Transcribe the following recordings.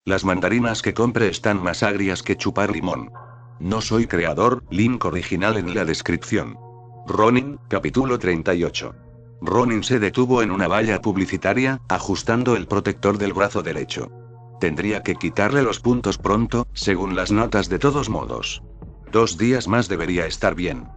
Las mandarinas que compre están más agrias que chupar limón. No soy creador, link original en la descripción. Ronin, capítulo 38. Ronin se detuvo en una valla publicitaria, ajustando el protector del brazo derecho. Tendría que quitarle los puntos pronto, según las notas de todos modos. 2 días más debería estar bien.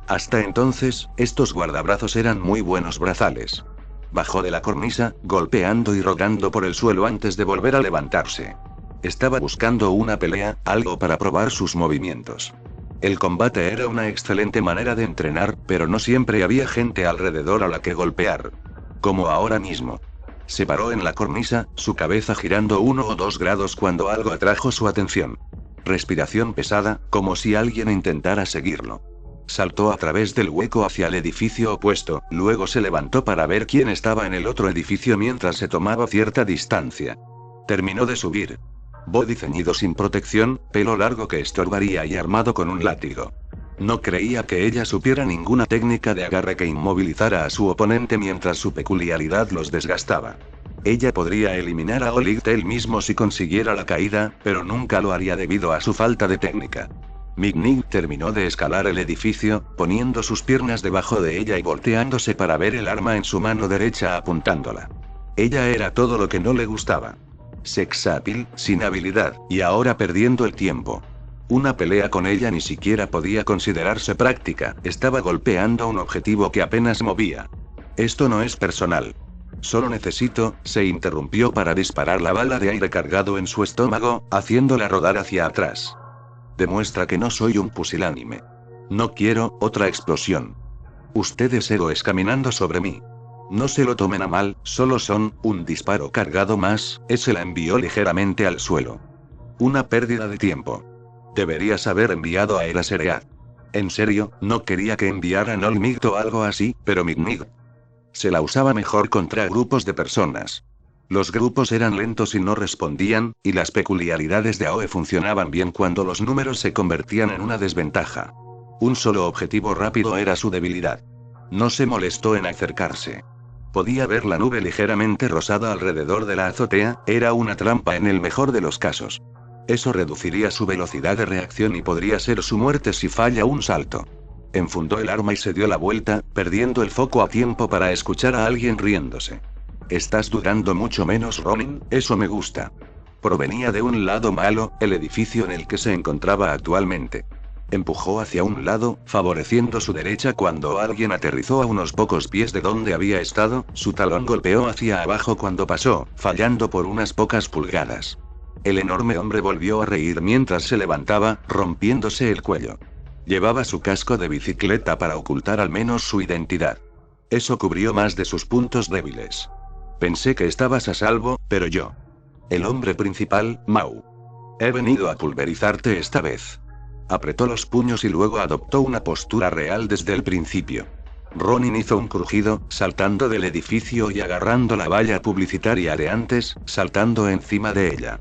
Hasta entonces, estos guardabrazos eran muy buenos brazales. Bajó de la cornisa, golpeando y rodando por el suelo antes de volver a levantarse. Estaba buscando una pelea, algo para probar sus movimientos. El combate era una excelente manera de entrenar, pero no siempre había gente alrededor a la que golpear. Como ahora mismo. Se paró en la cornisa, su cabeza girando 1 o 2 grados cuando algo atrajo su atención. Respiración pesada, como si alguien intentara seguirlo. Saltó a través del hueco hacia el edificio opuesto, luego se levantó para ver quién estaba en el otro edificio mientras se tomaba cierta distancia. Terminó de subir. Body ceñido sin protección, pelo largo que estorbaría y armado con un látigo. No creía que ella supiera ninguna técnica de agarre que inmovilizara a su oponente mientras su peculiaridad los desgastaba. Ella podría eliminar a Olig él mismo si consiguiera la caída, pero nunca lo haría debido a su falta de técnica. Mig terminó de escalar el edificio, poniendo sus piernas debajo de ella y volteándose para ver el arma en su mano derecha apuntándola. Ella era todo lo que no le gustaba. Sexapil, sin habilidad, y ahora perdiendo el tiempo. Una pelea con ella ni siquiera podía considerarse práctica, estaba golpeando un objetivo que apenas movía. Esto no es personal. Solo necesito, se interrumpió para disparar la bala de aire cargado en su estómago, haciéndola rodar hacia atrás. Demuestra que no soy un pusilánime. No quiero otra explosión. Ustedes héroes caminando sobre mí. No se lo tomen a mal, solo son un disparo cargado más, ese la envió ligeramente al suelo. Una pérdida de tiempo. Deberías haber enviado a Erasereat. En serio, no quería que enviaran Olmigt o algo así, pero Mig se la usaba mejor contra grupos de personas. Los grupos eran lentos y no respondían, y las peculiaridades de AOE funcionaban bien cuando los números se convertían en una desventaja. Un solo objetivo rápido era su debilidad. No se molestó en acercarse. Podía ver la nube ligeramente rosada alrededor de la azotea, era una trampa en el mejor de los casos. Eso reduciría su velocidad de reacción y podría ser su muerte si falla un salto. Enfundó el arma y se dio la vuelta, perdiendo el foco a tiempo para escuchar a alguien riéndose. Estás dudando mucho menos, Ronin, eso me gusta. Provenía de un lado malo, el edificio en el que se encontraba actualmente. Empujó hacia un lado, favoreciendo su derecha cuando alguien aterrizó a unos pocos pies de donde había estado, su talón golpeó hacia abajo cuando pasó, fallando por unas pocas pulgadas. El enorme hombre volvió a reír mientras se levantaba, rompiéndose el cuello. Llevaba su casco de bicicleta para ocultar al menos su identidad. Eso cubrió más de sus puntos débiles. Pensé que estabas a salvo, pero yo. El hombre principal, Mau. He venido a pulverizarte esta vez. Apretó los puños y luego adoptó una postura real desde el principio. Ronin hizo un crujido, saltando del edificio y agarrando la valla publicitaria de antes, saltando encima de ella.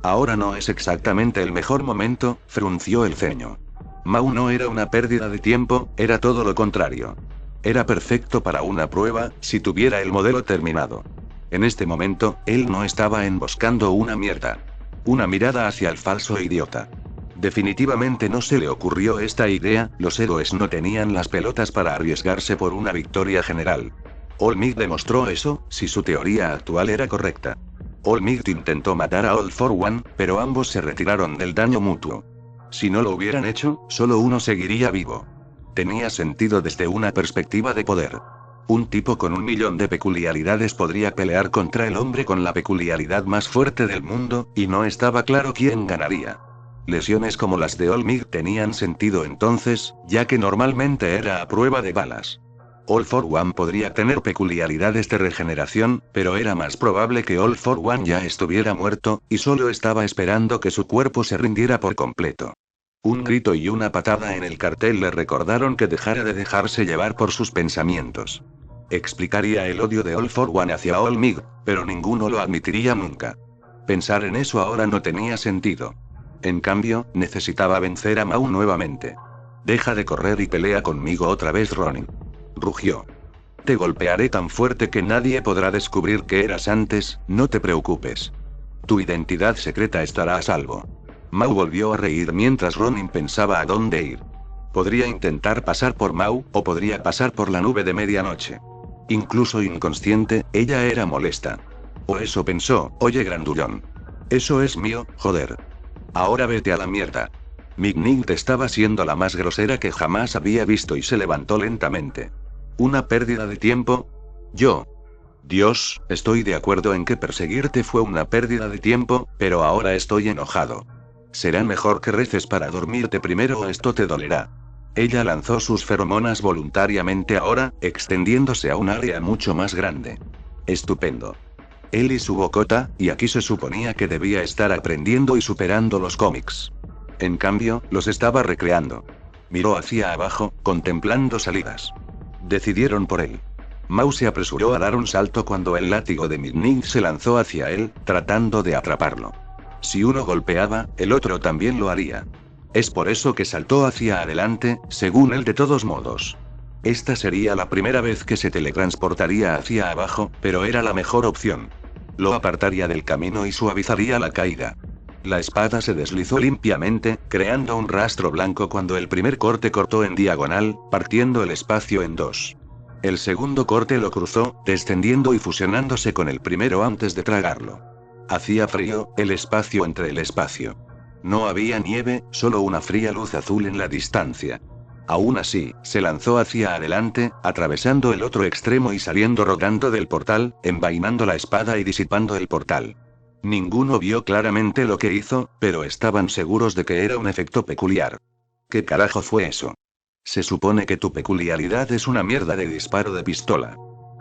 Ahora no es exactamente el mejor momento, frunció el ceño. Mau no era una pérdida de tiempo, era todo lo contrario. Era perfecto para una prueba, si tuviera el modelo terminado. En este momento, él no estaba emboscando una mierda. Una mirada hacia el falso idiota. Definitivamente no se le ocurrió esta idea, los héroes no tenían las pelotas para arriesgarse por una victoria general. Olmigt demostró eso, si su teoría actual era correcta. Olmigt intentó matar a All for One, pero ambos se retiraron del daño mutuo. Si no lo hubieran hecho, solo uno seguiría vivo. Tenía sentido desde una perspectiva de poder. Un tipo con 1.000.000 de peculiaridades podría pelear contra el hombre con la peculiaridad más fuerte del mundo, y no estaba claro quién ganaría. Lesiones como las de Olmigt tenían sentido entonces, ya que normalmente era a prueba de balas. All for One podría tener peculiaridades de regeneración, pero era más probable que All for One ya estuviera muerto, y solo estaba esperando que su cuerpo se rindiera por completo. Un grito y una patada en el cartel le recordaron que dejara de dejarse llevar por sus pensamientos. Explicaría el odio de All for One hacia Olmigt, pero ninguno lo admitiría nunca. Pensar en eso ahora no tenía sentido. En cambio, necesitaba vencer a Mau nuevamente. Deja de correr y pelea conmigo otra vez, Ronin. Rugió. Te golpearé tan fuerte que nadie podrá descubrir que eras antes, no te preocupes. Tu identidad secreta estará a salvo. Mau volvió a reír mientras Ronin pensaba a dónde ir. Podría intentar pasar por Mau, o podría pasar por la nube de medianoche. Incluso inconsciente, ella era molesta. O eso pensó. Oye, grandullón. Eso es mío, joder. Ahora vete a la mierda. Mignig estaba siendo la más grosera que jamás había visto y se levantó lentamente. ¿Una pérdida de tiempo? Yo. Dios, estoy de acuerdo en que perseguirte fue una pérdida de tiempo, pero ahora estoy enojado. Será mejor que reces para dormirte primero o esto te dolerá. Ella lanzó sus feromonas voluntariamente ahora, extendiéndose a un área mucho más grande. Estupendo. Él y su bocota, y aquí se suponía que debía estar aprendiendo y superando los cómics. En cambio, los estaba recreando. Miró hacia abajo, contemplando salidas. Decidieron por él. Mau se apresuró a dar un salto cuando el látigo de Mignig se lanzó hacia él, tratando de atraparlo. Si uno golpeaba, el otro también lo haría. Es por eso que saltó hacia adelante, según él de todos modos. Esta sería la primera vez que se teletransportaría hacia abajo, pero era la mejor opción. Lo apartaría del camino y suavizaría la caída. La espada se deslizó limpiamente, creando un rastro blanco cuando el primer corte cortó en diagonal, partiendo el espacio en dos. El segundo corte lo cruzó, descendiendo y fusionándose con el primero antes de tragarlo. Hacía frío, el espacio entre el espacio. No había nieve, solo una fría luz azul en la distancia. Aún así, se lanzó hacia adelante, atravesando el otro extremo y saliendo rodando del portal, envainando la espada y disipando el portal. Ninguno vio claramente lo que hizo, pero estaban seguros de que era un efecto peculiar. ¿Qué carajo fue eso? Se supone que tu peculiaridad es una mierda de disparo de pistola.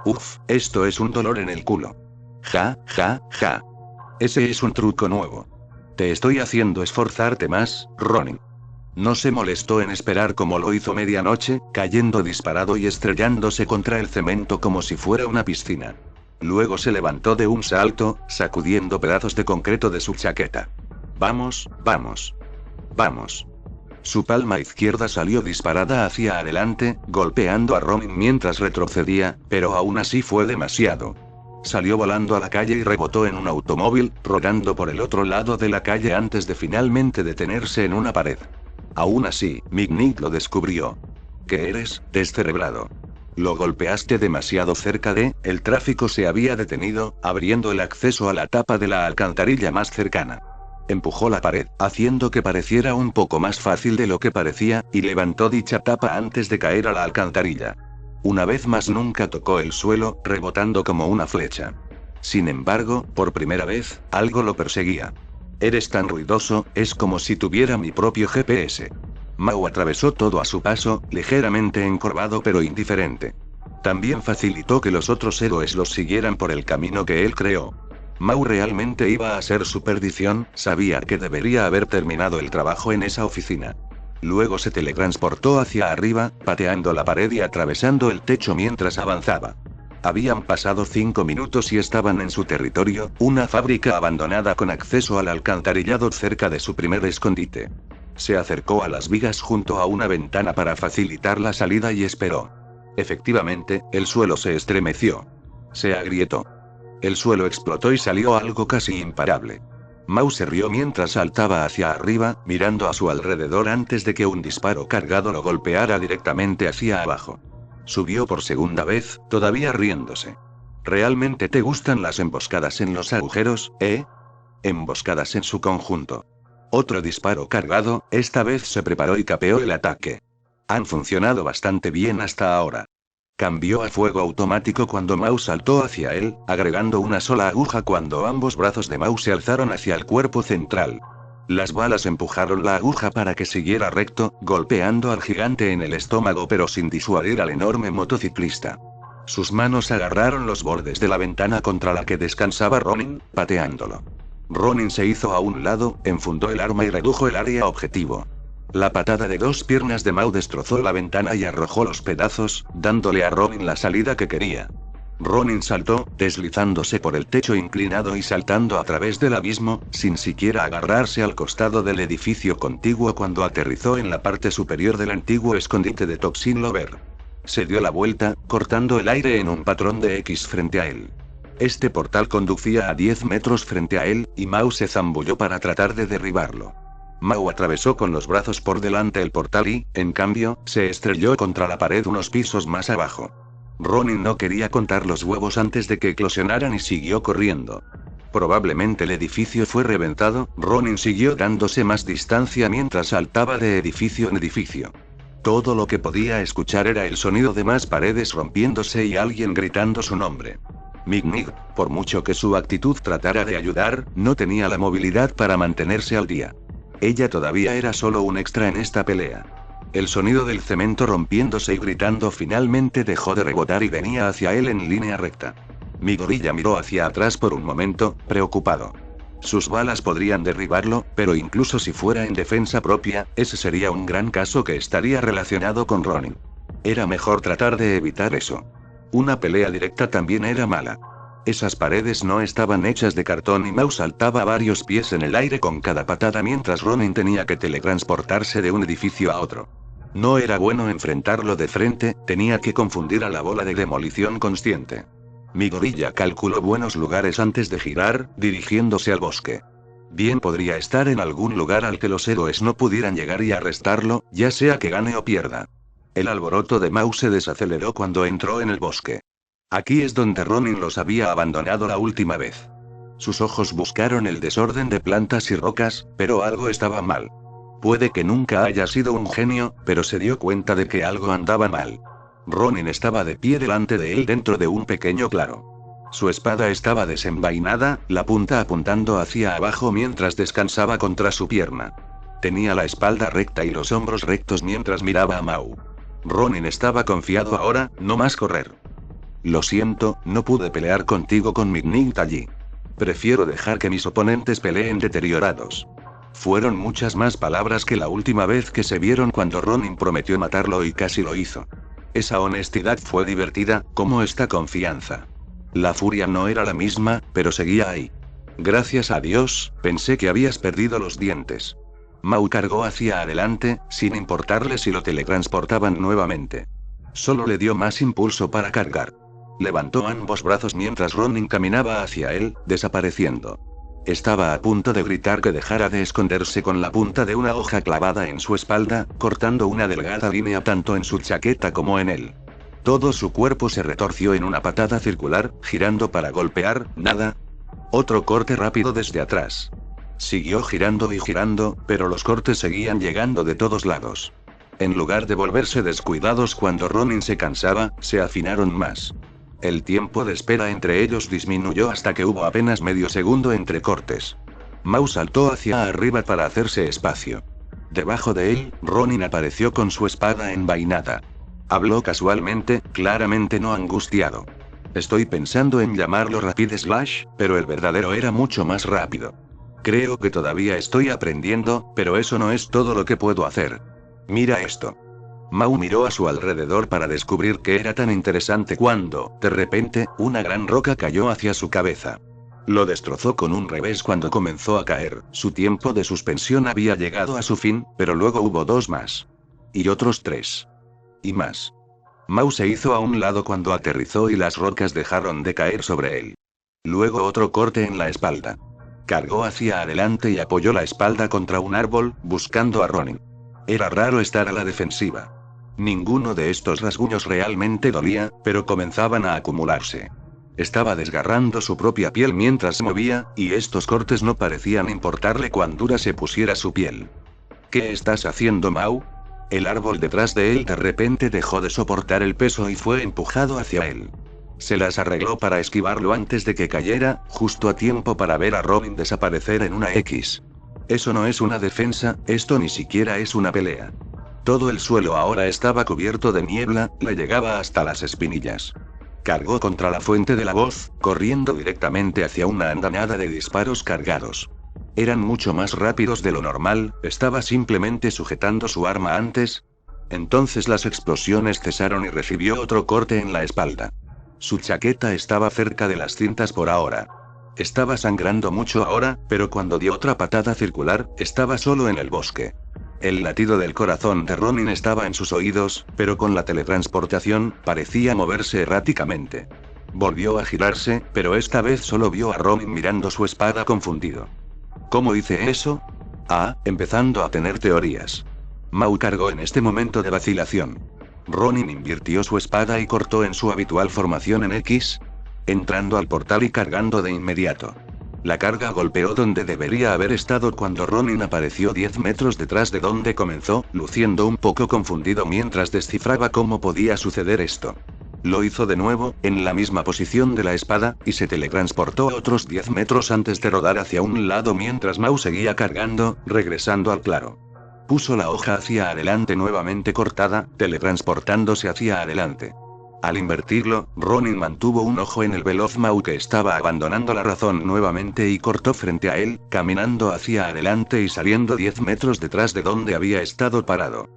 Uf, esto es un dolor en el culo. Ja, ja, ja. Ese es un truco nuevo. Te estoy haciendo esforzarte más, Ronin. No se molestó en esperar como lo hizo medianoche, cayendo disparado y estrellándose contra el cemento como si fuera una piscina. Luego se levantó de un salto, sacudiendo pedazos de concreto de su chaqueta. Vamos, vamos. Vamos. Su palma izquierda salió disparada hacia adelante, golpeando a Ronin mientras retrocedía, pero aún así fue demasiado. Salió volando a la calle y rebotó en un automóvil, rodando por el otro lado de la calle antes de finalmente detenerse en una pared. Aún así, Mignig lo descubrió. ¿Qué eres, descerebrado? Lo golpeaste demasiado cerca de, el tráfico se había detenido, abriendo el acceso a la tapa de la alcantarilla más cercana. Empujó la pared, haciendo que pareciera un poco más fácil de lo que parecía, y levantó dicha tapa antes de caer a la alcantarilla. Una vez más nunca tocó el suelo, rebotando como una flecha. Sin embargo, por primera vez, algo lo perseguía. Eres tan ruidoso, es como si tuviera mi propio GPS. Mau atravesó todo a su paso, ligeramente encorvado pero indiferente. También facilitó que los otros héroes los siguieran por el camino que él creó. Mau realmente iba a ser su perdición, sabía que debería haber terminado el trabajo en esa oficina. Luego se teletransportó hacia arriba, pateando la pared y atravesando el techo mientras avanzaba. Habían pasado 5 minutos y estaban en su territorio, una fábrica abandonada con acceso al alcantarillado cerca de su primer escondite. Se acercó a las vigas junto a una ventana para facilitar la salida y esperó. Efectivamente, el suelo se estremeció. Se agrietó. El suelo explotó y salió algo casi imparable. Mau se rió mientras saltaba hacia arriba, mirando a su alrededor antes de que un disparo cargado lo golpeara directamente hacia abajo. Subió por segunda vez, todavía riéndose. ¿Realmente te gustan las emboscadas en los agujeros, eh? Emboscadas en su conjunto. Otro disparo cargado, esta vez se preparó y capeó el ataque. Han funcionado bastante bien hasta ahora. Cambió a fuego automático cuando Mau saltó hacia él, agregando una sola aguja cuando ambos brazos de Mau se alzaron hacia el cuerpo central. Las balas empujaron la aguja para que siguiera recto, golpeando al gigante en el estómago pero sin disuadir al enorme motociclista. Sus manos agarraron los bordes de la ventana contra la que descansaba Ronin, pateándolo. Ronin se hizo a un lado, enfundó el arma y redujo el área objetivo. La patada de 2 piernas de Mau destrozó la ventana y arrojó los pedazos, dándole a Ronin la salida que quería. Ronin saltó, deslizándose por el techo inclinado y saltando a través del abismo, sin siquiera agarrarse al costado del edificio contiguo cuando aterrizó en la parte superior del antiguo escondite de Toxin Lover. Se dio la vuelta, cortando el aire en un patrón de X frente a él. Este portal conducía a 10 metros frente a él, y Mao se zambulló para tratar de derribarlo. Mao atravesó con los brazos por delante el portal y, en cambio, se estrelló contra la pared unos pisos más abajo. Ronin no quería contar los huevos antes de que eclosionaran y siguió corriendo. Probablemente el edificio fue reventado. Ronin siguió dándose más distancia mientras saltaba de edificio en edificio. Todo lo que podía escuchar era el sonido de más paredes rompiéndose y alguien gritando su nombre. Mig-Mig, por mucho que su actitud tratara de ayudar, no tenía la movilidad para mantenerse al día. Ella todavía era solo un extra en esta pelea. El sonido del cemento rompiéndose y gritando finalmente dejó de rebotar y venía hacia él en línea recta. Midoriya miró hacia atrás por un momento, preocupado. Sus balas podrían derribarlo, pero incluso si fuera en defensa propia, ese sería un gran caso que estaría relacionado con Ronin. Era mejor tratar de evitar eso. Una pelea directa también era mala. Esas paredes no estaban hechas de cartón y Mao saltaba varios pies en el aire con cada patada mientras Ronin tenía que teletransportarse de un edificio a otro. No era bueno enfrentarlo de frente, tenía que confundir a la bola de demolición consciente. Midoriya calculó buenos lugares antes de girar, dirigiéndose al bosque. Bien podría estar en algún lugar al que los héroes no pudieran llegar y arrestarlo, ya sea que gane o pierda. El alboroto de Mao se desaceleró cuando entró en el bosque. Aquí es donde Ronin los había abandonado la última vez. Sus ojos buscaron el desorden de plantas y rocas, pero algo estaba mal. Puede que nunca haya sido un genio, pero se dio cuenta de que algo andaba mal. Ronin estaba de pie delante de él dentro de un pequeño claro. Su espada estaba desenvainada, la punta apuntando hacia abajo mientras descansaba contra su pierna. Tenía la espalda recta y los hombros rectos mientras miraba a Mao. Ronin estaba confiado ahora, no más correr. Lo siento, no pude pelear contigo con Mig-Mig allí. Prefiero dejar que mis oponentes peleen deteriorados. Fueron muchas más palabras que la última vez que se vieron cuando Ronin prometió matarlo y casi lo hizo. Esa honestidad fue divertida, como esta confianza. La furia no era la misma, pero seguía ahí. Gracias a Dios, pensé que habías perdido los dientes. Mao cargó hacia adelante, sin importarle si lo teletransportaban nuevamente. Solo le dio más impulso para cargar. Levantó ambos brazos mientras Ronin caminaba hacia él, desapareciendo. Estaba a punto de gritar que dejara de esconderse con la punta de una hoja clavada en su espalda, cortando una delgada línea tanto en su chaqueta como en él. Todo su cuerpo se retorció en una patada circular, girando para golpear, nada. Otro corte rápido desde atrás. Siguió girando y girando, pero los cortes seguían llegando de todos lados. En lugar de volverse descuidados cuando Ronin se cansaba, se afinaron más. El tiempo de espera entre ellos disminuyó hasta que hubo apenas medio segundo entre cortes. Mao saltó hacia arriba para hacerse espacio. Debajo de él, Ronin apareció con su espada envainada. Habló casualmente, claramente no angustiado. Estoy pensando en llamarlo Rapid Slash, pero el verdadero era mucho más rápido. Creo que todavía estoy aprendiendo, pero eso no es todo lo que puedo hacer. Mira esto. Mao miró a su alrededor para descubrir que era tan interesante cuando, de repente, una gran roca cayó hacia su cabeza. Lo destrozó con un revés cuando comenzó a caer. Su tiempo de suspensión había llegado a su fin, pero luego hubo 2 más. Y otros 3. Y más. Mao se hizo a un lado cuando aterrizó y las rocas dejaron de caer sobre él. Luego otro corte en la espalda. Cargó hacia adelante y apoyó la espalda contra un árbol, buscando a Ronin. Era raro estar a la defensiva. Ninguno de estos rasguños realmente dolía, pero comenzaban a acumularse. Estaba desgarrando su propia piel mientras se movía, y estos cortes no parecían importarle cuán dura se pusiera su piel. ¿Qué estás haciendo, Mao? El árbol detrás de él de repente dejó de soportar el peso y fue empujado hacia él. Se las arregló para esquivarlo antes de que cayera, justo a tiempo para ver a Ronin desaparecer en una X. Eso no es una defensa, esto ni siquiera es una pelea. Todo el suelo ahora estaba cubierto de niebla, le llegaba hasta las espinillas. Cargó contra la fuente de la voz, corriendo directamente hacia una andanada de disparos cargados. Eran mucho más rápidos de lo normal, estaba simplemente sujetando su arma antes. Entonces las explosiones cesaron y recibió otro corte en la espalda. Su chaqueta estaba cerca de las cintas por ahora. Estaba sangrando mucho ahora, pero cuando dio otra patada circular, estaba solo en el bosque. El latido del corazón de Ronin estaba en sus oídos, pero con la teletransportación, parecía moverse erráticamente. Volvió a girarse, pero esta vez solo vio a Ronin mirando su espada confundido. ¿Cómo hice eso? Empezando a tener teorías. Mau cargó en este momento de vacilación. Ronin invirtió su espada y cortó en su habitual formación en X, entrando al portal y cargando de inmediato. La carga golpeó donde debería haber estado cuando Ronin apareció 10 metros detrás de donde comenzó, luciendo un poco confundido mientras descifraba cómo podía suceder esto. Lo hizo de nuevo, en la misma posición de la espada, y se teletransportó otros 10 metros antes de rodar hacia un lado mientras Mau seguía cargando, regresando al claro. Puso la hoja hacia adelante nuevamente cortada, teletransportándose hacia adelante. Al invertirlo, Ronin mantuvo un ojo en el veloz Mau que estaba abandonando la razón nuevamente y cortó frente a él, caminando hacia adelante y saliendo 10 metros detrás de donde había estado parado.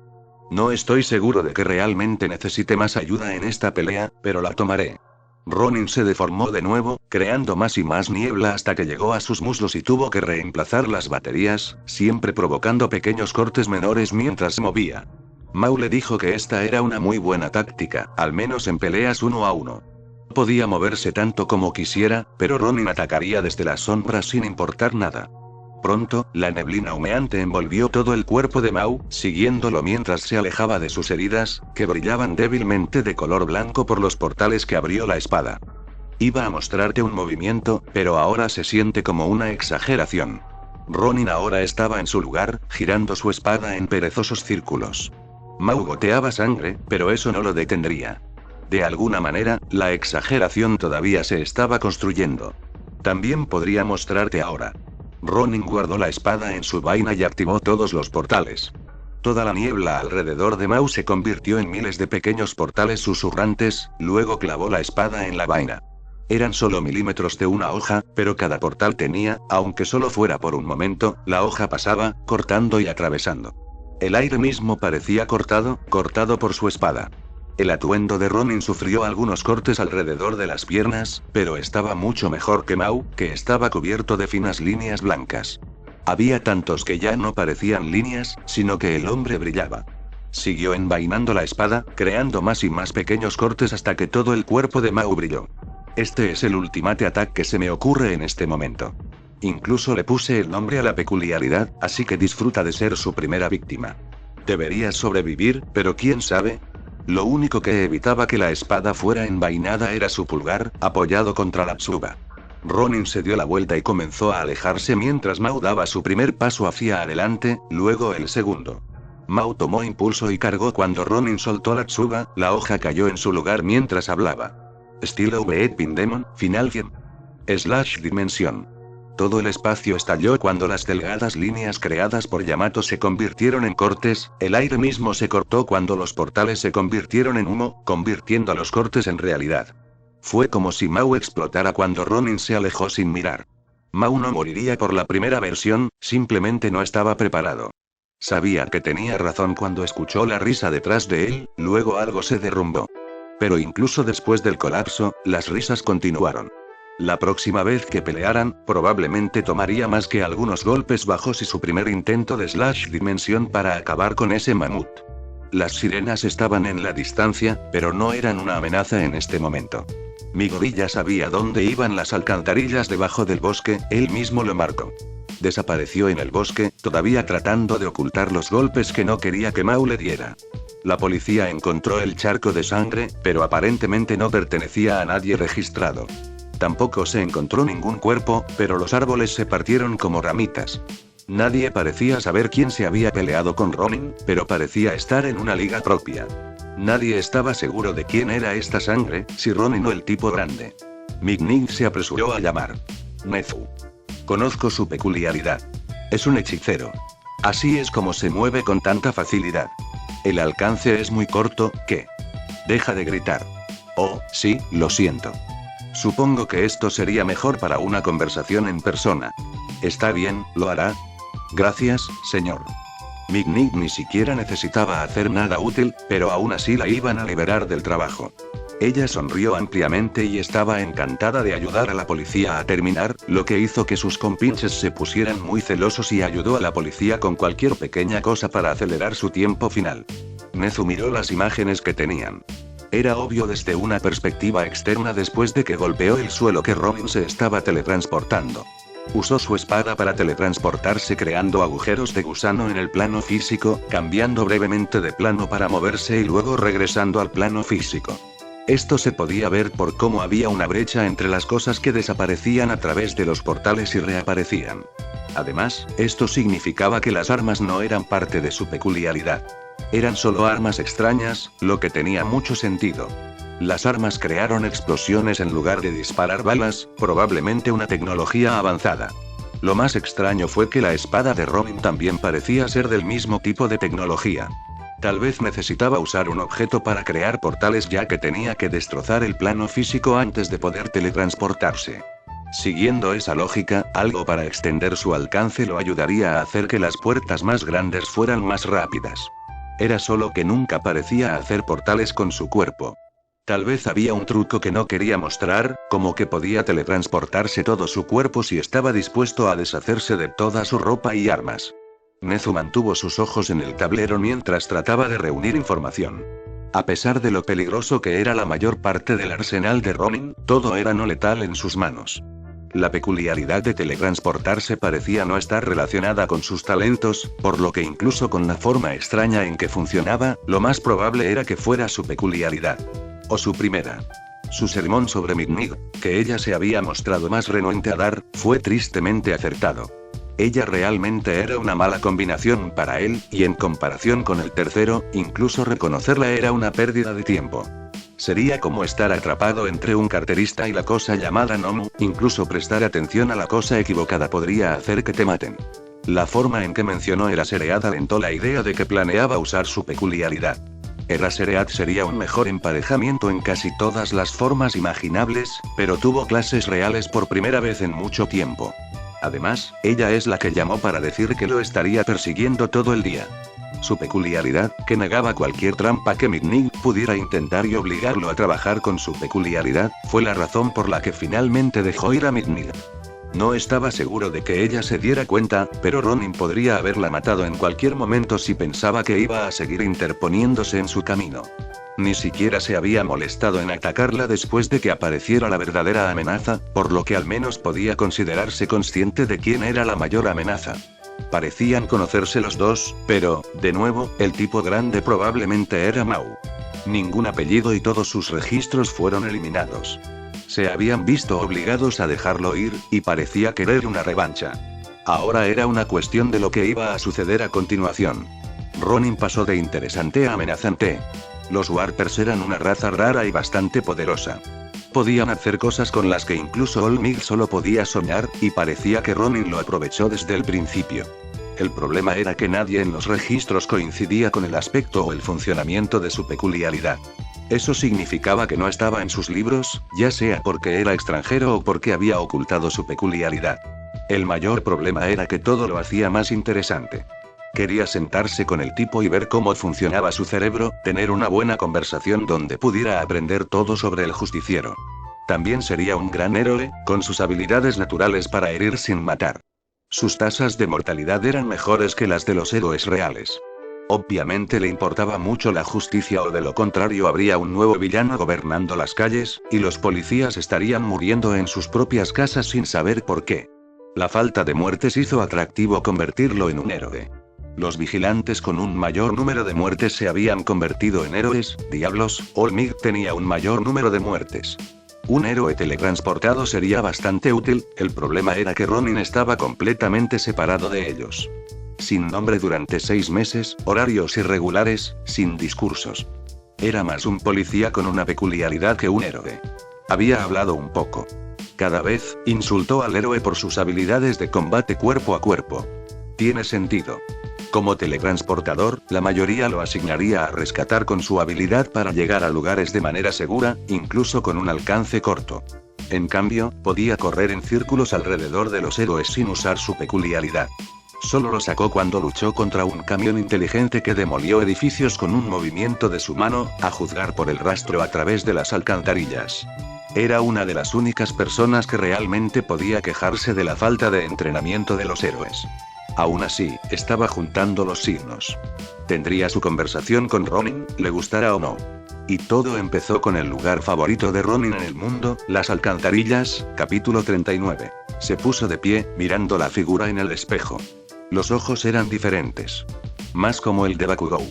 No estoy seguro de que realmente necesite más ayuda en esta pelea, pero la tomaré. Ronin se deformó de nuevo, creando más y más niebla hasta que llegó a sus muslos y tuvo que reemplazar las baterías, siempre provocando pequeños cortes menores mientras se movía. Mau le dijo que esta era una muy buena táctica, al menos en peleas 1 a 1. Podía moverse tanto como quisiera, pero Ronin atacaría desde las sombras sin importar nada. Pronto, la neblina humeante envolvió todo el cuerpo de Mau, siguiéndolo mientras se alejaba de sus heridas, que brillaban débilmente de color blanco por los portales que abrió la espada. Iba a mostrarte un movimiento, pero ahora se siente como una exageración. Ronin ahora estaba en su lugar, girando su espada en perezosos círculos. Mau goteaba sangre, pero eso no lo detendría. De alguna manera, la exageración todavía se estaba construyendo. También podría mostrarte ahora. Ronin guardó la espada en su vaina y activó todos los portales. Toda la niebla alrededor de Mau se convirtió en miles de pequeños portales susurrantes, luego clavó la espada en la vaina. Eran solo milímetros de una hoja, pero cada portal tenía, aunque solo fuera por un momento, la hoja pasaba, cortando y atravesando. El aire mismo parecía cortado por su espada. El atuendo de Ronin sufrió algunos cortes alrededor de las piernas, pero estaba mucho mejor que Mau, que estaba cubierto de finas líneas blancas. Había tantos que ya no parecían líneas, sino que el hombre brillaba. Siguió envainando la espada, creando más y más pequeños cortes hasta que todo el cuerpo de Mau brilló. Este es el ultimate attack que se me ocurre en este momento. Incluso le puse el nombre a la peculiaridad, así que disfruta de ser su primera víctima. Deberías sobrevivir, pero quién sabe. Lo único que evitaba que la espada fuera envainada era su pulgar, apoyado contra la tsuba. Ronin se dio la vuelta y comenzó a alejarse mientras Mau daba su primer paso hacia adelante, luego el segundo. Mau tomó impulso y cargó cuando Ronin soltó la tsuba, la hoja cayó en su lugar mientras hablaba. Estilo V Pindemon, Final Game. / Dimensión. Todo el espacio estalló cuando las delgadas líneas creadas por Yamato se convirtieron en cortes, el aire mismo se cortó cuando los portales se convirtieron en humo, convirtiendo a los cortes en realidad. Fue como si Mau explotara cuando Ronin se alejó sin mirar. Mau no moriría por la primera versión, simplemente no estaba preparado. Sabía que tenía razón cuando escuchó la risa detrás de él, luego algo se derrumbó. Pero incluso después del colapso, las risas continuaron. La próxima vez que pelearan, probablemente tomaría más que algunos golpes bajos y su primer intento de / dimensión para acabar con ese mamut. Las sirenas estaban en la distancia, pero no eran una amenaza en este momento. Mi gorilla sabía dónde iban las alcantarillas debajo del bosque, él mismo lo marcó. Desapareció en el bosque, todavía tratando de ocultar los golpes que no quería que Mau le diera. La policía encontró el charco de sangre, pero aparentemente no pertenecía a nadie registrado. Tampoco se encontró ningún cuerpo, pero los árboles se partieron como ramitas. Nadie parecía saber quién se había peleado con Ronin, pero parecía estar en una liga propia. Nadie estaba seguro de quién era esta sangre, si Ronin o el tipo grande. Migning se apresuró a llamar. Nezu. Conozco su peculiaridad. Es un hechicero. Así es como se mueve con tanta facilidad. El alcance es muy corto, ¿qué? Deja de gritar. Oh, sí, lo siento. Supongo que esto sería mejor para una conversación en persona. Está bien, lo hará. Gracias, señor. Mignig ni siquiera necesitaba hacer nada útil, pero aún así la iban a liberar del trabajo. Ella sonrió ampliamente y estaba encantada de ayudar a la policía a terminar, lo que hizo que sus compinches se pusieran muy celosos y ayudó a la policía con cualquier pequeña cosa para acelerar su tiempo final. Nezu miró las imágenes que tenían. Era obvio desde una perspectiva externa después de que golpeó el suelo que Ronin se estaba teletransportando. Usó su espada para teletransportarse creando agujeros de gusano en el plano físico, cambiando brevemente de plano para moverse y luego regresando al plano físico. Esto se podía ver por cómo había una brecha entre las cosas que desaparecían a través de los portales y reaparecían. Además, esto significaba que las armas no eran parte de su peculiaridad. Eran solo armas extrañas, lo que tenía mucho sentido. Las armas crearon explosiones en lugar de disparar balas, probablemente una tecnología avanzada. Lo más extraño fue que la espada de Ronin también parecía ser del mismo tipo de tecnología. Tal vez necesitaba usar un objeto para crear portales ya que tenía que destrozar el plano físico antes de poder teletransportarse. Siguiendo esa lógica, algo para extender su alcance lo ayudaría a hacer que las puertas más grandes fueran más rápidas. Era solo que nunca parecía hacer portales con su cuerpo. Tal vez había un truco que no quería mostrar, como que podía teletransportarse todo su cuerpo si estaba dispuesto a deshacerse de toda su ropa y armas. Nezu mantuvo sus ojos en el tablero mientras trataba de reunir información. A pesar de lo peligroso que era la mayor parte del arsenal de Ronin, todo era no letal en sus manos. La peculiaridad de teletransportarse parecía no estar relacionada con sus talentos, por lo que incluso con la forma extraña en que funcionaba, lo más probable era que fuera su peculiaridad. O su primera. Su sermón sobre Midnig, que ella se había mostrado más renuente a dar, fue tristemente acertado. Ella realmente era una mala combinación para él, y en comparación con el tercero, incluso reconocerla era una pérdida de tiempo. Sería como estar atrapado entre un carterista y la cosa llamada Nomu, incluso prestar atención a la cosa equivocada podría hacer que te maten. La forma en que mencionó Erasereat alentó la idea de que planeaba usar su peculiaridad. Erasereat sería un mejor emparejamiento en casi todas las formas imaginables, pero tuvo clases reales por primera vez en mucho tiempo. Además, ella es la que llamó para decir que lo estaría persiguiendo todo el día. Su peculiaridad, que negaba cualquier trampa que Midnig pudiera intentar y obligarlo a trabajar con su peculiaridad, fue la razón por la que finalmente dejó ir a Midnig. No estaba seguro de que ella se diera cuenta, pero Ronin podría haberla matado en cualquier momento si pensaba que iba a seguir interponiéndose en su camino. Ni siquiera se había molestado en atacarla después de que apareciera la verdadera amenaza, por lo que al menos podía considerarse consciente de quién era la mayor amenaza. Parecían conocerse los dos, pero, de nuevo, el tipo grande probablemente era Mao. Ningún apellido y todos sus registros fueron eliminados. Se habían visto obligados a dejarlo ir, y parecía querer una revancha. Ahora era una cuestión de lo que iba a suceder a continuación. Ronin pasó de interesante a amenazante. Los Warpers eran una raza rara y bastante poderosa. Podían hacer cosas con las que incluso Olmig solo podía soñar, y parecía que Ronin lo aprovechó desde el principio. El problema era que nadie en los registros coincidía con el aspecto o el funcionamiento de su peculiaridad. Eso significaba que no estaba en sus libros, ya sea porque era extranjero o porque había ocultado su peculiaridad. El mayor problema era que todo lo hacía más interesante. Quería sentarse con el tipo y ver cómo funcionaba su cerebro, tener una buena conversación donde pudiera aprender todo sobre el justiciero. También sería un gran héroe, con sus habilidades naturales para herir sin matar. Sus tasas de mortalidad eran mejores que las de los héroes reales. Obviamente le importaba mucho la justicia o de lo contrario habría un nuevo villano gobernando las calles, y los policías estarían muriendo en sus propias casas sin saber por qué. La falta de muertes hizo atractivo convertirlo en un héroe. Los vigilantes con un mayor número de muertes se habían convertido en héroes, diablos, Olmig tenía un mayor número de muertes. Un héroe teletransportado sería bastante útil, el problema era que Ronin estaba completamente separado de ellos. Sin nombre durante 6 meses, horarios irregulares, sin discursos. Era más un policía con una peculiaridad que un héroe. Había hablado un poco. Cada vez, insultó al héroe por sus habilidades de combate cuerpo a cuerpo. Tiene sentido. Como teletransportador, la mayoría lo asignaría a rescatar con su habilidad para llegar a lugares de manera segura, incluso con un alcance corto. En cambio, podía correr en círculos alrededor de los héroes sin usar su peculiaridad. Solo lo sacó cuando luchó contra un camión inteligente que demolió edificios con un movimiento de su mano, a juzgar por el rastro a través de las alcantarillas. Era una de las únicas personas que realmente podía quejarse de la falta de entrenamiento de los héroes. Aún así, estaba juntando los signos. Tendría su conversación con Ronin, le gustara o no. Y todo empezó con el lugar favorito de Ronin en el mundo, las alcantarillas, capítulo 39. Se puso de pie, mirando la figura en el espejo. Los ojos eran diferentes. Más como el de Bakugou.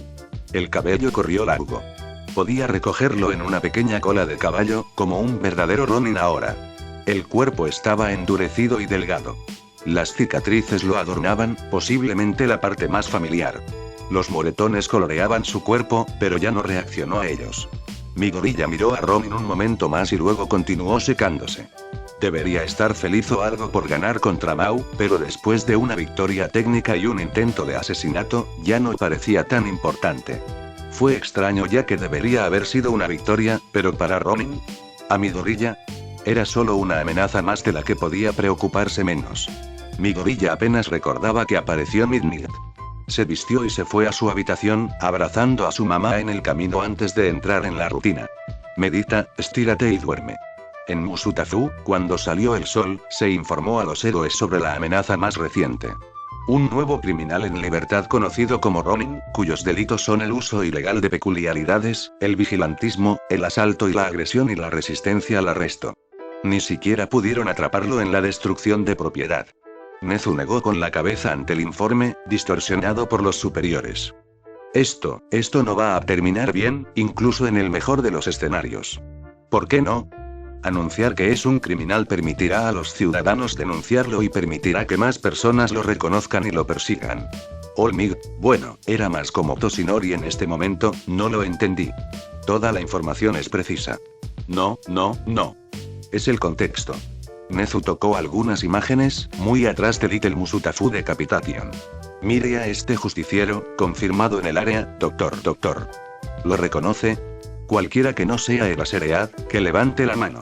El cabello corrió largo. Podía recogerlo en una pequeña cola de caballo, como un verdadero Ronin ahora. El cuerpo estaba endurecido y delgado. Las cicatrices lo adornaban, posiblemente la parte más familiar. Los moretones coloreaban su cuerpo, pero ya no reaccionó a ellos. Mi gorilla miró a Ronin un momento más y luego continuó secándose. Debería estar feliz o algo por ganar contra Mao, pero después de una victoria técnica y un intento de asesinato, ya no parecía tan importante. Fue extraño ya que debería haber sido una victoria, pero para Ronin, a mi gorilla, era solo una amenaza más de la que podía preocuparse menos. Mi gorilla apenas recordaba que apareció Midnight. Se vistió y se fue a su habitación, abrazando a su mamá en el camino antes de entrar en la rutina. Medita, estírate y duerme. En Musutafu, cuando salió el sol, se informó a los héroes sobre la amenaza más reciente. Un nuevo criminal en libertad conocido como Ronin, cuyos delitos son el uso ilegal de peculiaridades, el vigilantismo, el asalto y la agresión y la resistencia al arresto. Ni siquiera pudieron atraparlo en la destrucción de propiedad. Nezu negó con la cabeza ante el informe, distorsionado por los superiores. Esto no va a terminar bien, incluso en el mejor de los escenarios. ¿Por qué no? Anunciar que es un criminal permitirá a los ciudadanos denunciarlo y permitirá que más personas lo reconozcan y lo persigan. Olmig, bueno, era más como Toshinori en este momento, no lo entendí. Toda la información es precisa. No. Es el contexto. Nezu tocó algunas imágenes, muy atrás de Little Musutafu Decapitation. Mire a este justiciero, confirmado en el área, doctor. ¿Lo reconoce? Cualquiera que no sea Eraseread, que levante la mano.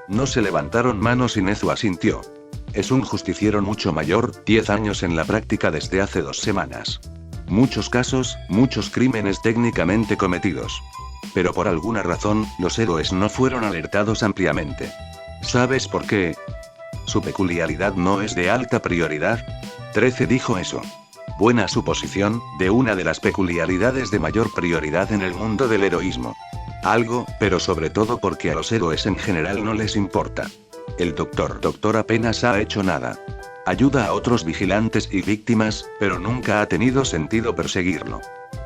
No se levantaron manos y Nezu asintió. Es un justiciero mucho mayor, 10 años en la práctica desde hace 2 semanas. Muchos casos, muchos crímenes técnicamente cometidos. Pero por alguna razón, los héroes no fueron alertados ampliamente. ¿Sabes por qué? ¿Su peculiaridad no es de alta prioridad? 13 dijo eso. Buena suposición, de una de las peculiaridades de mayor prioridad en el mundo del heroísmo. Algo, pero sobre todo porque a los héroes en general no les importa. El doctor apenas ha hecho nada. Ayuda a otros vigilantes y víctimas, pero nunca ha tenido sentido perseguirlo.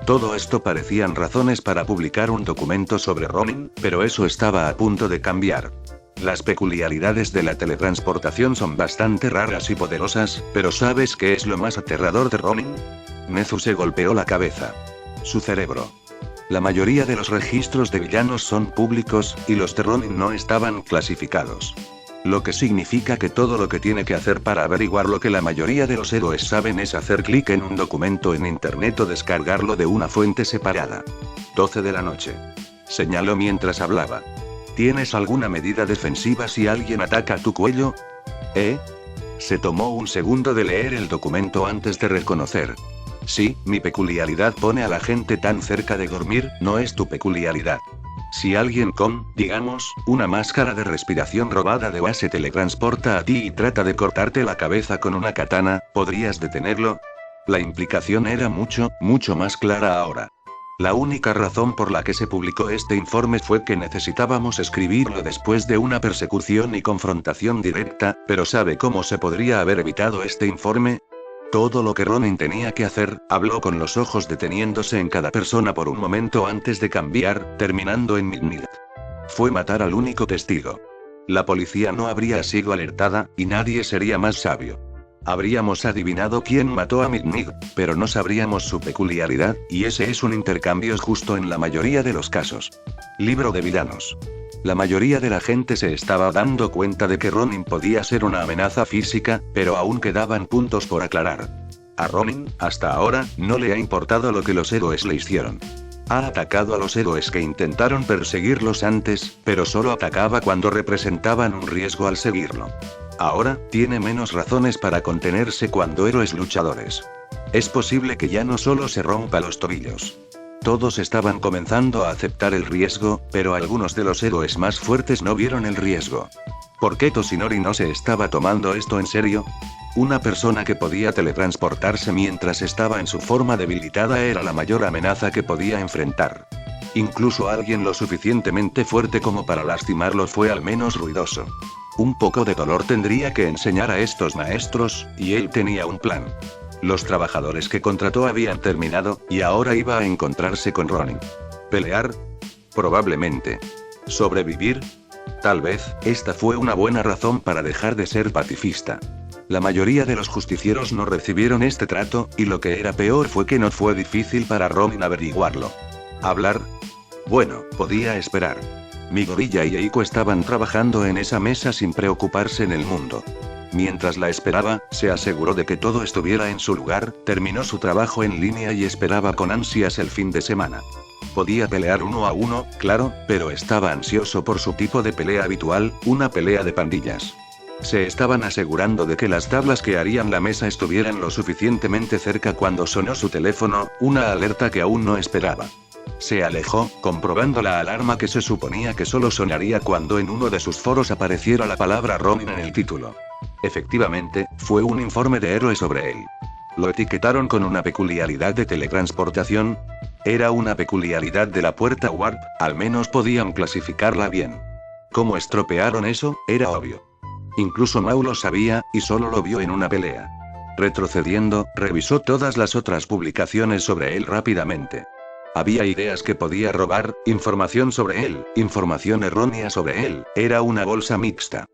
Todo esto parecían razones para publicar un documento sobre Ronin, pero eso estaba a punto de cambiar. Las peculiaridades de la teletransportación son bastante raras y poderosas, pero ¿sabes qué es lo más aterrador de Ronin? Nezu se golpeó la cabeza. Su cerebro. La mayoría de los registros de villanos son públicos, y los de Ronin no estaban clasificados. Lo que significa que todo lo que tiene que hacer para averiguar lo que la mayoría de los héroes saben es hacer clic en un documento en internet o descargarlo de una fuente separada. 12 de la noche. Señaló mientras hablaba. ¿Tienes alguna medida defensiva si alguien ataca tu cuello? Se tomó un segundo de leer el documento antes de reconocer. Sí, mi peculiaridad pone a la gente tan cerca de dormir, no es tu peculiaridad. Si alguien con, digamos, una máscara de respiración robada de base teletransporta a ti y trata de cortarte la cabeza con una katana, ¿podrías detenerlo? La implicación era mucho más clara ahora. La única razón por la que se publicó este informe fue que necesitábamos escribirlo después de una persecución y confrontación directa, pero ¿sabe cómo se podría haber evitado este informe? Todo lo que Ronin tenía que hacer, habló con los ojos deteniéndose en cada persona por un momento antes de cambiar, terminando en Midnight. Fue matar al único testigo. La policía no habría sido alertada, y nadie sería más sabio. Habríamos adivinado quién mató a Midnight, pero no sabríamos su peculiaridad, y ese es un intercambio justo en la mayoría de los casos. Libro de villanos. La mayoría de la gente se estaba dando cuenta de que Ronin podía ser una amenaza física, pero aún quedaban puntos por aclarar. A Ronin, hasta ahora, no le ha importado lo que los héroes le hicieron. Ha atacado a los héroes que intentaron perseguirlos antes, pero solo atacaba cuando representaban un riesgo al seguirlo. Ahora, tiene menos razones para contenerse cuando héroes luchadores. Es posible que ya no solo se rompa los tobillos. Todos estaban comenzando a aceptar el riesgo, pero algunos de los héroes más fuertes no vieron el riesgo. ¿Por qué Toshinori no se estaba tomando esto en serio? Una persona que podía teletransportarse mientras estaba en su forma debilitada era la mayor amenaza que podía enfrentar. Incluso alguien lo suficientemente fuerte como para lastimarlo fue al menos ruidoso. Un poco de dolor tendría que enseñar a estos maestros, y él tenía un plan. Los trabajadores que contrató habían terminado, y ahora iba a encontrarse con Ronin. ¿Pelear? Probablemente. ¿Sobrevivir? Tal vez, esta fue una buena razón para dejar de ser pacifista. La mayoría de los justicieros no recibieron este trato, y lo que era peor fue que no fue difícil para Ronin averiguarlo. ¿Hablar? Bueno, podía esperar. Mi gorilla y Eiko estaban trabajando en esa mesa sin preocuparse en el mundo. Mientras la esperaba, se aseguró de que todo estuviera en su lugar, terminó su trabajo en línea y esperaba con ansias el fin de semana. Podía pelear 1 a 1, claro, pero estaba ansioso por su tipo de pelea habitual, una pelea de pandillas. Se estaban asegurando de que las tablas que harían la mesa estuvieran lo suficientemente cerca cuando sonó su teléfono, una alerta que aún no esperaba. Se alejó, comprobando la alarma que se suponía que solo sonaría cuando en uno de sus foros apareciera la palabra Ronin en el título. Efectivamente, fue un informe de héroe sobre él. Lo etiquetaron con una peculiaridad de teletransportación. Era una peculiaridad de la puerta Warp, al menos podían clasificarla bien. ¿Cómo estropearon eso? Era obvio. Incluso Mau lo sabía, y solo lo vio en una pelea. Retrocediendo, revisó todas las otras publicaciones sobre él rápidamente. Había ideas que podía robar, información sobre él, información errónea sobre él, era una bolsa mixta.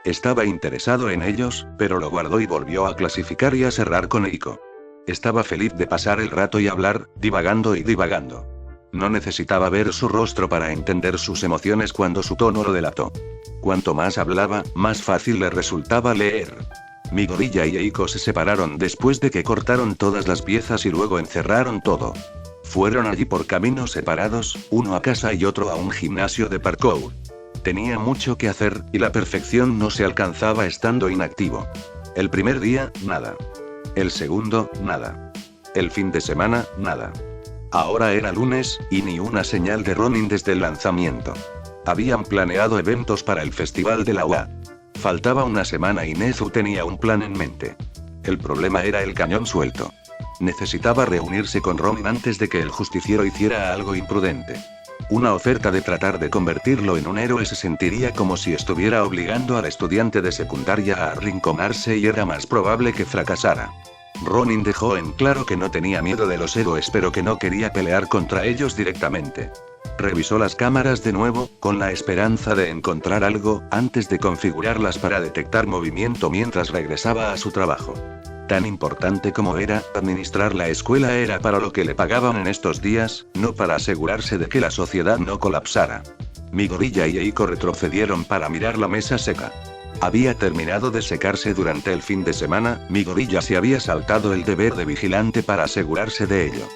Estaba interesado en ellos, pero lo guardó y volvió a clasificar y a cerrar con Eiko. Estaba feliz de pasar el rato y hablar, divagando y divagando. No necesitaba ver su rostro para entender sus emociones cuando su tono lo delató. Cuanto más hablaba, más fácil le resultaba leer. Mi gorilla y Eiko se separaron después de que cortaron todas las piezas y luego encerraron todo. Fueron allí por caminos separados, uno a casa y otro a un gimnasio de parkour. Tenía mucho que hacer, y la perfección no se alcanzaba estando inactivo. El primer día, nada. El segundo, nada. El fin de semana, nada. Ahora era lunes, y ni una señal de Ronin desde el lanzamiento. Habían planeado eventos para el festival de la UA. Faltaba una semana y Nezu tenía un plan en mente. El problema era el cañón suelto. Necesitaba reunirse con Ronin antes de que el justiciero hiciera algo imprudente. Una oferta de tratar de convertirlo en un héroe se sentiría como si estuviera obligando al estudiante de secundaria a arrinconarse y era más probable que fracasara. Ronin dejó en claro que no tenía miedo de los héroes pero que no quería pelear contra ellos directamente. Revisó las cámaras de nuevo, con la esperanza de encontrar algo, antes de configurarlas para detectar movimiento mientras regresaba a su trabajo. Tan importante como era, administrar la escuela era para lo que le pagaban en estos días, no para asegurarse de que la sociedad no colapsara. Mi gorilla y Eiko retrocedieron para mirar la mesa seca. Había terminado de secarse durante el fin de semana, mi gorilla se había saltado el deber de vigilante para asegurarse de ello.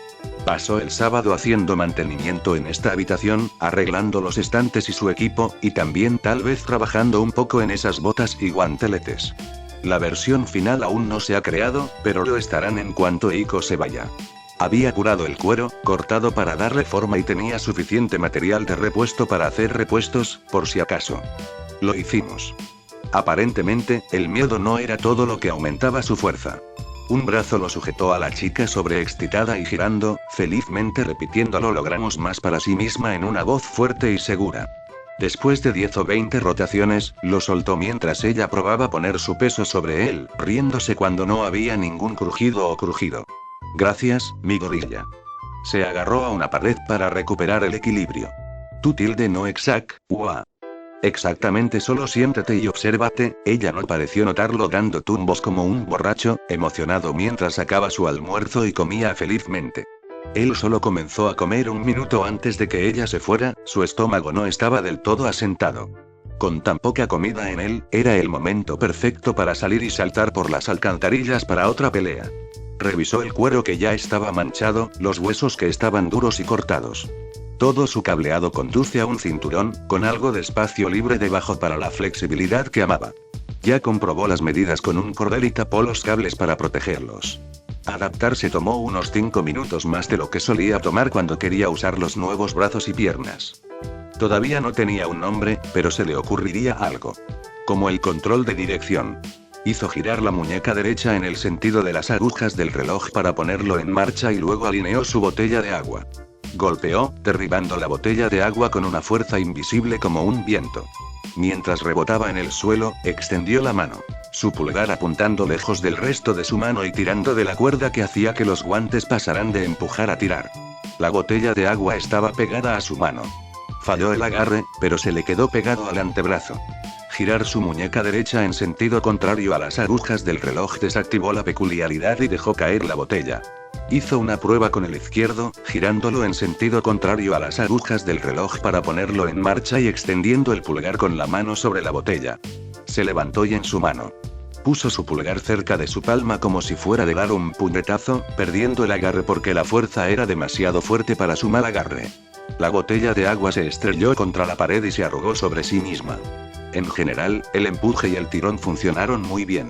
Pasó el sábado haciendo mantenimiento en esta habitación, arreglando los estantes y su equipo, y también tal vez trabajando un poco en esas botas y guanteletes. La versión final aún no se ha creado, pero lo estarán en cuanto Eiko se vaya. Había curado el cuero, cortado para darle forma y tenía suficiente material de repuesto para hacer repuestos, por si acaso. Lo hicimos. Aparentemente, el miedo no era todo lo que aumentaba su fuerza. Un brazo lo sujetó a la chica sobreexcitada y girando, felizmente repitiendo "lo logramos más" para sí misma en una voz fuerte y segura. Después de 10 o 20 rotaciones, lo soltó mientras ella probaba poner su peso sobre él, riéndose cuando no había ningún crujido o crujido. Gracias, mi gorilla. Se agarró a una pared para recuperar el equilibrio. Tú no exact, ua. Exactamente, solo siéntate y obsérvate. Ella no pareció notarlo dando tumbos como un borracho, emocionado mientras sacaba su almuerzo y comía felizmente. Él solo comenzó a comer un minuto antes de que ella se fuera, su estómago no estaba del todo asentado. Con tan poca comida en él, era el momento perfecto para salir y saltar por las alcantarillas para otra pelea. Revisó el cuero que ya estaba manchado, los huesos que estaban duros y cortados. Todo su cableado conduce a un cinturón, con algo de espacio libre debajo para la flexibilidad que amaba. Ya comprobó las medidas con un cordel y tapó los cables para protegerlos. Adaptarse tomó unos 5 minutos más de lo que solía tomar cuando quería usar los nuevos brazos y piernas. Todavía no tenía un nombre, pero se le ocurriría algo. Como el control de dirección. Hizo girar la muñeca derecha en el sentido de las agujas del reloj para ponerlo en marcha y luego alineó su botella de agua. Golpeó, derribando la botella de agua con una fuerza invisible como un viento. Mientras rebotaba en el suelo, extendió la mano. Su pulgar apuntando lejos del resto de su mano y tirando de la cuerda que hacía que los guantes pasaran de empujar a tirar. La botella de agua estaba pegada a su mano. Falló el agarre, pero se le quedó pegado al antebrazo. Girar su muñeca derecha en sentido contrario a las agujas del reloj desactivó la peculiaridad y dejó caer la botella. Hizo una prueba con el izquierdo, girándolo en sentido contrario a las agujas del reloj para ponerlo en marcha y extendiendo el pulgar con la mano sobre la botella. Se levantó y en su mano puso su pulgar cerca de su palma como si fuera de dar un puñetazo, perdiendo el agarre porque la fuerza era demasiado fuerte para su mal agarre. La botella de agua se estrelló contra la pared y se arrugó sobre sí misma. En general, el empuje y el tirón funcionaron muy bien.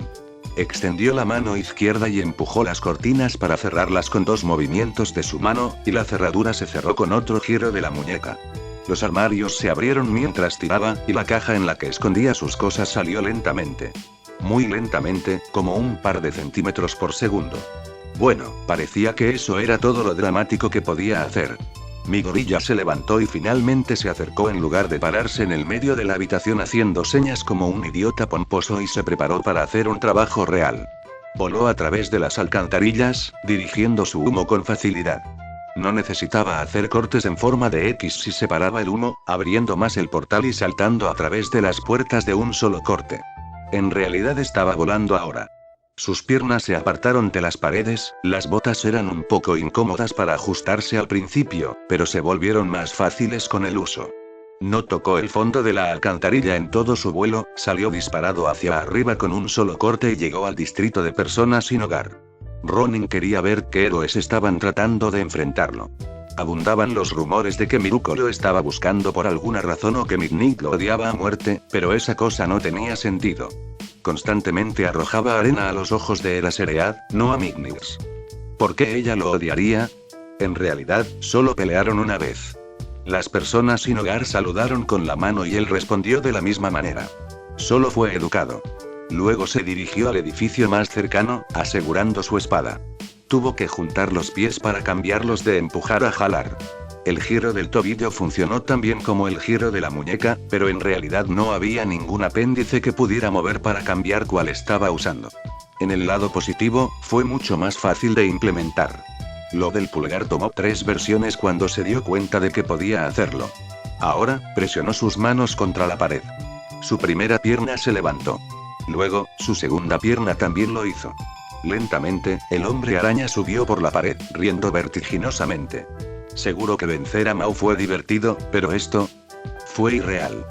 Extendió la mano izquierda y empujó las cortinas para cerrarlas con 2 movimientos de su mano, y la cerradura se cerró con otro giro de la muñeca. Los armarios se abrieron mientras tiraba, y la caja en la que escondía sus cosas salió lentamente. Muy lentamente, como un par de centímetros por segundo. Bueno, parecía que eso era todo lo dramático que podía hacer. Mi gorilla se levantó y finalmente se acercó en lugar de pararse en el medio de la habitación haciendo señas como un idiota pomposo y se preparó para hacer un trabajo real. Voló a través de las alcantarillas, dirigiendo su humo con facilidad. No necesitaba hacer cortes en forma de X si separaba el humo, abriendo más el portal y saltando a través de las puertas de un solo corte. En realidad estaba volando ahora. Sus piernas se apartaron de las paredes, las botas eran un poco incómodas para ajustarse al principio, pero se volvieron más fáciles con el uso. No tocó el fondo de la alcantarilla en todo su vuelo, salió disparado hacia arriba con un solo corte y llegó al distrito de personas sin hogar. Ronin quería ver qué héroes estaban tratando de enfrentarlo. Abundaban los rumores de que Miruko lo estaba buscando por alguna razón o que Midnight lo odiaba a muerte, pero esa cosa no tenía sentido. Constantemente arrojaba arena a los ojos de Eraserhead, no a Midnight. ¿Por qué ella lo odiaría? En realidad, solo pelearon una vez. Las personas sin hogar saludaron con la mano y él respondió de la misma manera. Solo fue educado. Luego se dirigió al edificio más cercano, asegurando su espada. Tuvo que juntar los pies para cambiarlos de empujar a jalar. El giro del tobillo funcionó tan bien como el giro de la muñeca, pero en realidad no había ningún apéndice que pudiera mover para cambiar cuál estaba usando. En el lado positivo, fue mucho más fácil de implementar. Lo del pulgar tomó 3 versiones cuando se dio cuenta de que podía hacerlo. Ahora, presionó sus manos contra la pared. Su primera pierna se levantó. Luego, su segunda pierna también lo hizo. Lentamente, el hombre araña subió por la pared, riendo vertiginosamente. Seguro que vencer a Mao fue divertido, pero esto fue irreal.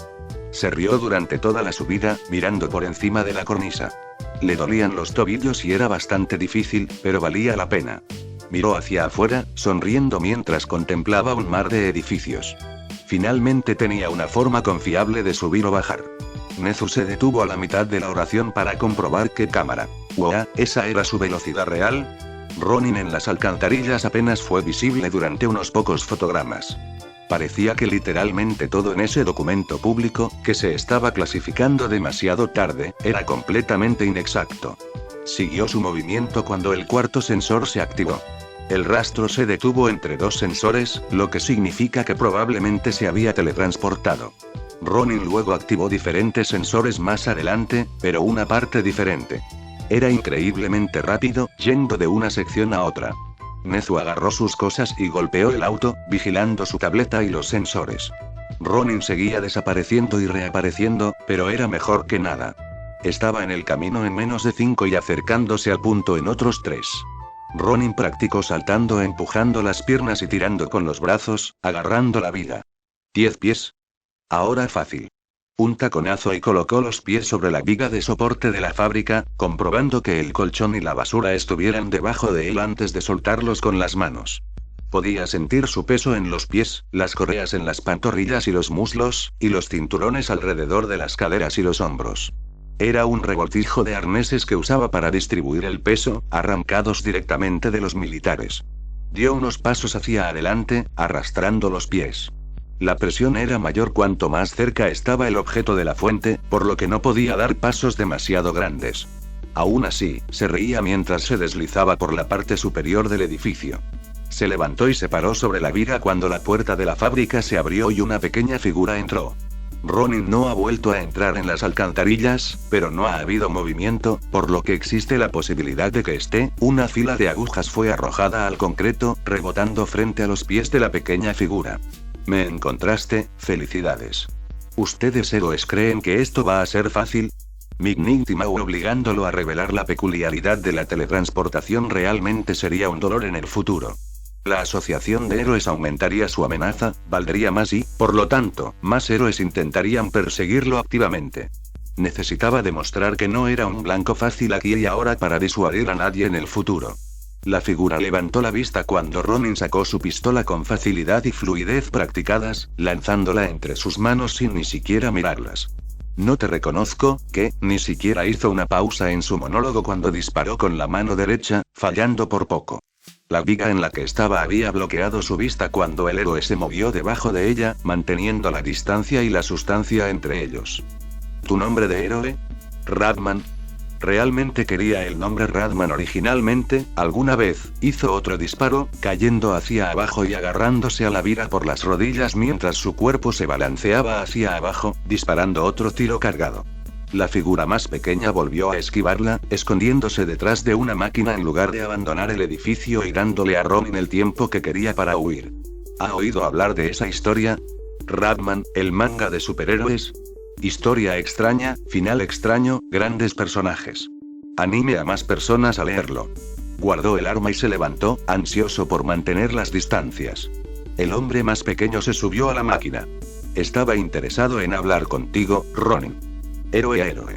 Se rió durante toda la subida, mirando por encima de la cornisa. Le dolían los tobillos y era bastante difícil, pero valía la pena. Miró hacia afuera, sonriendo mientras contemplaba un mar de edificios. Finalmente tenía una forma confiable de subir o bajar. Nezu se detuvo a la mitad de la oración para comprobar qué cámara. ¡Wow! ¿Esa era su velocidad real? Ronin en las alcantarillas apenas fue visible durante unos pocos fotogramas. Parecía que literalmente todo en ese documento público, que se estaba clasificando demasiado tarde, era completamente inexacto. Siguió su movimiento cuando el cuarto sensor se activó. El rastro se detuvo entre 2 sensores, lo que significa que probablemente se había teletransportado. Ronin luego activó diferentes sensores más adelante, pero una parte diferente. Era increíblemente rápido, yendo de una sección a otra. Nezu agarró sus cosas y golpeó el auto, vigilando su tableta y los sensores. Ronin seguía desapareciendo y reapareciendo, pero era mejor que nada. Estaba en el camino en menos de 5 y acercándose al punto en otros 3. Ronin practicó saltando, empujando las piernas y tirando con los brazos, agarrando la viga. 10 pies. Ahora fácil. Un taconazo y colocó los pies sobre la viga de soporte de la fábrica, comprobando que el colchón y la basura estuvieran debajo de él antes de soltarlos con las manos. Podía sentir su peso en los pies, las correas en las pantorrillas y los muslos, y los cinturones alrededor de las caderas y los hombros. Era un revoltijo de arneses que usaba para distribuir el peso, arrancados directamente de los militares. Dio unos pasos hacia adelante, arrastrando los pies. La presión era mayor cuanto más cerca estaba el objeto de la fuente, por lo que no podía dar pasos demasiado grandes. Aún así, se reía mientras se deslizaba por la parte superior del edificio. Se levantó y se paró sobre la viga cuando la puerta de la fábrica se abrió y una pequeña figura entró. Ronin no ha vuelto a entrar en las alcantarillas, pero no ha habido movimiento, por lo que existe la posibilidad de que esté. Una fila de agujas fue arrojada al concreto, rebotando frente a los pies de la pequeña figura. Me encontraste, felicidades. ¿Ustedes héroes creen que esto va a ser fácil? Migning timó obligándolo a revelar la peculiaridad de la teletransportación realmente sería un dolor en el futuro. La asociación de héroes aumentaría su amenaza, valdría más y, por lo tanto, más héroes intentarían perseguirlo activamente. Necesitaba demostrar que no era un blanco fácil aquí y ahora para disuadir a nadie en el futuro. La figura levantó la vista cuando Ronin sacó su pistola con facilidad y fluidez practicadas, lanzándola entre sus manos sin ni siquiera mirarlas. No te reconozco, que, ni siquiera hizo una pausa en su monólogo cuando disparó con la mano derecha, fallando por poco. La viga en la que estaba había bloqueado su vista cuando el héroe se movió debajo de ella, manteniendo la distancia y la sustancia entre ellos. ¿Tu nombre de héroe? Radman. Realmente quería el nombre Radman originalmente. Alguna vez, hizo otro disparo, cayendo hacia abajo y agarrándose a la viga por las rodillas mientras su cuerpo se balanceaba hacia abajo, disparando otro tiro cargado. La figura más pequeña volvió a esquivarla, escondiéndose detrás de una máquina en lugar de abandonar el edificio y dándole a Ronin el tiempo que quería para huir. ¿Ha oído hablar de esa historia? Radman, el manga de superhéroes. Historia extraña, final extraño, grandes personajes. Anime a más personas a leerlo. Guardó el arma y se levantó, ansioso por mantener las distancias. El hombre más pequeño se subió a la máquina. Estaba interesado en hablar contigo, Ronin. Héroe a héroe.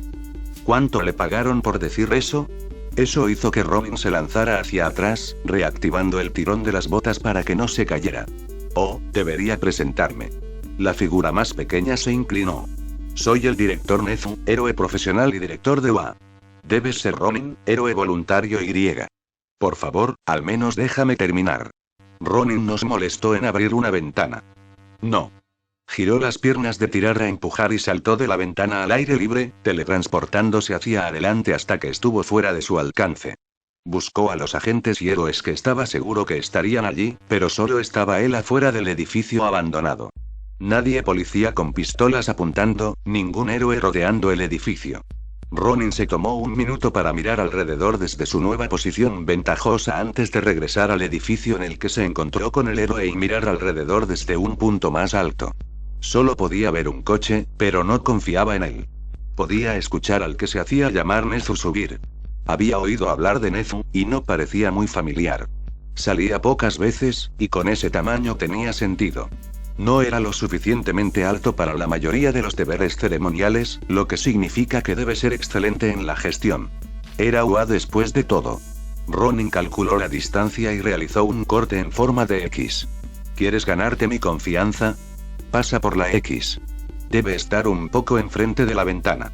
¿Cuánto le pagaron por decir eso? Eso hizo que Ronin se lanzara hacia atrás, reactivando el tirón de las botas para que no se cayera. Oh, debería presentarme. La figura más pequeña se inclinó. Soy el director Nezu, héroe profesional y director de UA. Debes ser Ronin, héroe voluntario y. Por favor, al menos déjame terminar. Ronin no se molestó en abrir una ventana. No. Giró las piernas de tirar a empujar y saltó de la ventana al aire libre, teletransportándose hacia adelante hasta que estuvo fuera de su alcance. Buscó a los agentes y héroes que estaba seguro que estarían allí, pero solo estaba él afuera del edificio abandonado. Nadie policía con pistolas apuntando, ningún héroe rodeando el edificio. Ronin se tomó un minuto para mirar alrededor desde su nueva posición ventajosa antes de regresar al edificio en el que se encontró con el héroe y mirar alrededor desde un punto más alto. Solo podía ver un coche, pero no confiaba en él. Podía escuchar al que se hacía llamar Nezu subir. Había oído hablar de Nezu, y no parecía muy familiar. Salía pocas veces, y con ese tamaño tenía sentido. No era lo suficientemente alto para la mayoría de los deberes ceremoniales, lo que significa que debe ser excelente en la gestión. Era UA después de todo. Ronin calculó la distancia y realizó un corte en forma de X. ¿Quieres ganarte mi confianza? Pasa por la X. Debe estar un poco enfrente de la ventana.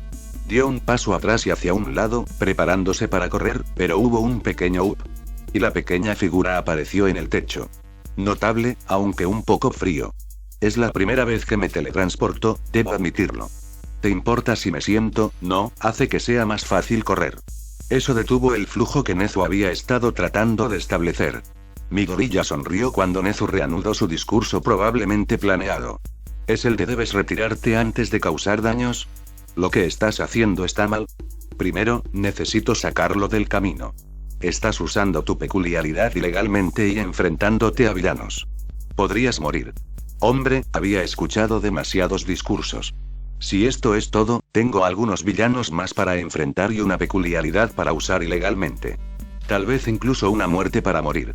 Dio un paso atrás y hacia un lado, preparándose para correr, pero hubo un pequeño up. Y la pequeña figura apareció en el techo. Notable, aunque un poco frío. Es la primera vez que me teletransporto, debo admitirlo. ¿Te importa si me siento? No, hace que sea más fácil correr. Eso detuvo el flujo que Nezu había estado tratando de establecer. Mi gorilla sonrió cuando Nezu reanudó su discurso probablemente planeado. ¿Es el de debes retirarte antes de causar daños? ¿Lo que estás haciendo está mal? Primero, necesito sacarlo del camino. Estás usando tu peculiaridad ilegalmente y enfrentándote a villanos. Podrías morir. Hombre, había escuchado demasiados discursos. Si esto es todo, tengo algunos villanos más para enfrentar y una peculiaridad para usar ilegalmente. Tal vez incluso una muerte para morir.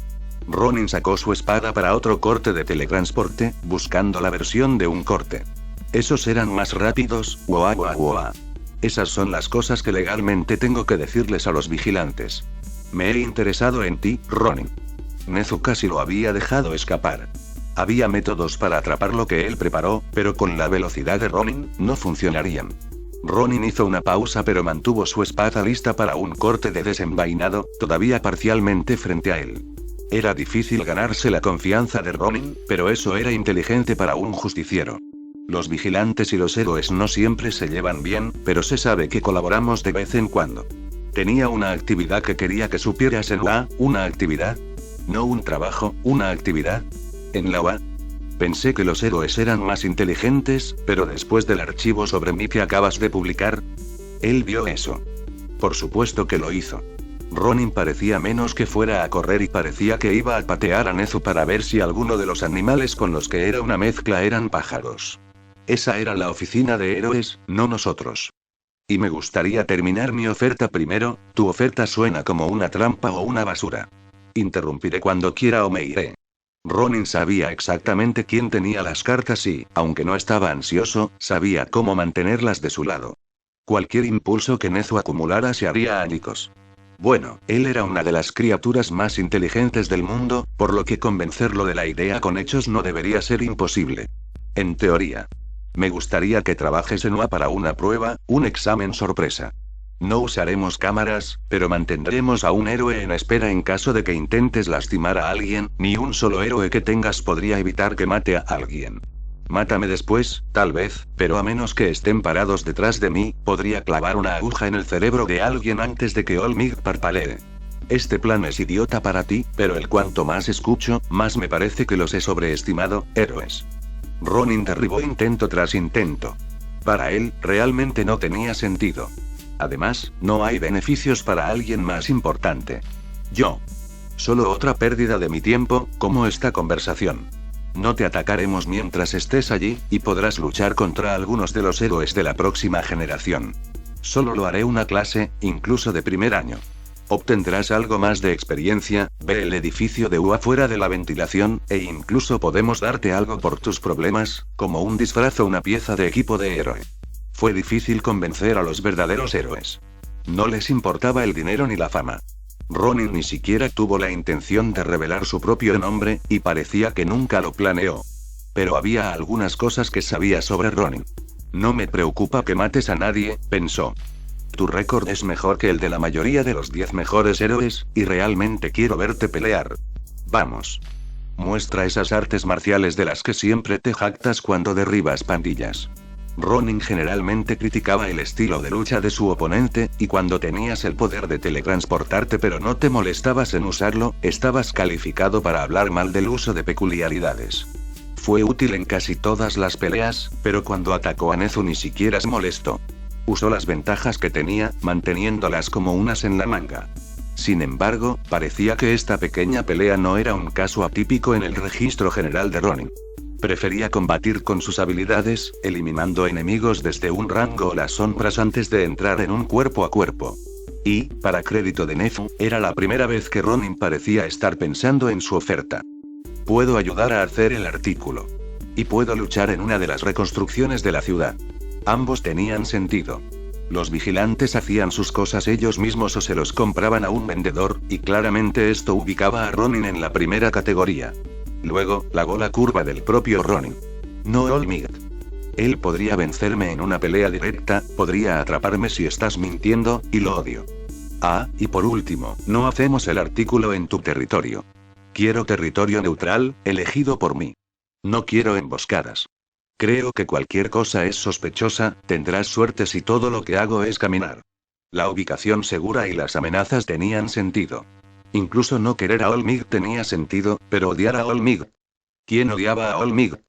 Ronin sacó su espada para otro corte de teletransporte, buscando la versión de un corte. Esos eran más rápidos, ¡Wow, wow, wow! Esas son las cosas que legalmente tengo que decirles a los vigilantes. Me he interesado en ti, Ronin. Nezu casi lo había dejado escapar. Había métodos para atrapar lo que él preparó, pero con la velocidad de Ronin, no funcionarían. Ronin hizo una pausa pero mantuvo su espada lista para un corte de desenvainado, todavía parcialmente frente a él. Era difícil ganarse la confianza de Ronin, pero eso era inteligente para un justiciero. Los vigilantes y los héroes no siempre se llevan bien, pero se sabe que colaboramos de vez en cuando. Tenía una actividad que quería que supieras en UA, ¿una actividad? ¿No un trabajo, una actividad? ¿En la UA? Pensé que los héroes eran más inteligentes, pero después del archivo sobre mí que acabas de publicar, él vio eso. Por supuesto que lo hizo. Ronin parecía menos que fuera a correr y parecía que iba a patear a Nezu para ver si alguno de los animales con los que era una mezcla eran pájaros. Esa era la oficina de héroes, no nosotros. Y me gustaría terminar mi oferta primero. Tu oferta suena como una trampa o una basura. Interrumpiré cuando quiera o me iré. Ronin sabía exactamente quién tenía las cartas y, aunque no estaba ansioso, sabía cómo mantenerlas de su lado. Cualquier impulso que Nezu acumulara se haría añicos. Bueno, él era una de las criaturas más inteligentes del mundo, por lo que convencerlo de la idea con hechos no debería ser imposible. En teoría. Me gustaría que trabajes en UA para una prueba, un examen sorpresa. No usaremos cámaras, pero mantendremos a un héroe en espera en caso de que intentes lastimar a alguien. Ni un solo héroe que tengas podría evitar que mate a alguien. Mátame después, tal vez, pero a menos que estén parados detrás de mí, podría clavar una aguja en el cerebro de alguien antes de que Olmig parpalee. Este plan es idiota para ti, pero el cuanto más escucho, más me parece que los he sobreestimado, héroes. Ronin derribó intento tras intento. Para él, realmente no tenía sentido. Además, no hay beneficios para alguien más importante. Yo. Solo otra pérdida de mi tiempo, como esta conversación. No te atacaremos mientras estés allí, y podrás luchar contra algunos de los héroes de la próxima generación. Solo lo haré una clase, incluso de primer año. Obtendrás algo más de experiencia, ve el edificio de UA fuera de la ventilación, e incluso podemos darte algo por tus problemas, como un disfraz o una pieza de equipo de héroe. Fue difícil convencer a los verdaderos héroes. No les importaba el dinero ni la fama. Ronin ni siquiera tuvo la intención de revelar su propio nombre, y parecía que nunca lo planeó. Pero había algunas cosas que sabía sobre Ronin. No me preocupa que mates a nadie, pensó. Tu récord es mejor que el de la mayoría de los 10 mejores héroes, y realmente quiero verte pelear. Vamos. Muestra esas artes marciales de las que siempre te jactas cuando derribas pandillas. Ronin generalmente criticaba el estilo de lucha de su oponente, y cuando tenías el poder de teletransportarte pero no te molestabas en usarlo, estabas calificado para hablar mal del uso de peculiaridades. Fue útil en casi todas las peleas, pero cuando atacó a Nezu ni siquiera se molestó. Usó las ventajas que tenía, manteniéndolas como unas en la manga. Sin embargo, parecía que esta pequeña pelea no era un caso atípico en el registro general de Ronin. Prefería combatir con sus habilidades, eliminando enemigos desde un rango o las sombras antes de entrar en un cuerpo a cuerpo. Y, para crédito de Nezu, era la primera vez que Ronin parecía estar pensando en su oferta. Puedo ayudar a hacer el artículo. Y puedo luchar en una de las reconstrucciones de la ciudad. Ambos tenían sentido. Los vigilantes hacían sus cosas ellos mismos o se los compraban a un vendedor, y claramente esto ubicaba a Ronin en la primera categoría. Luego, la bola curva del propio Ronin. No Olmig. Él podría vencerme en una pelea directa, podría atraparme si estás mintiendo, y lo odio. Ah, y por último, no hacemos el artículo en tu territorio. Quiero territorio neutral, elegido por mí. No quiero emboscadas. Creo que cualquier cosa es sospechosa, tendrás suerte si todo lo que hago es caminar. La ubicación segura y las amenazas tenían sentido. Incluso no querer a Olmig tenía sentido, pero odiar a Olmig. ¿Quién odiaba a Olmig?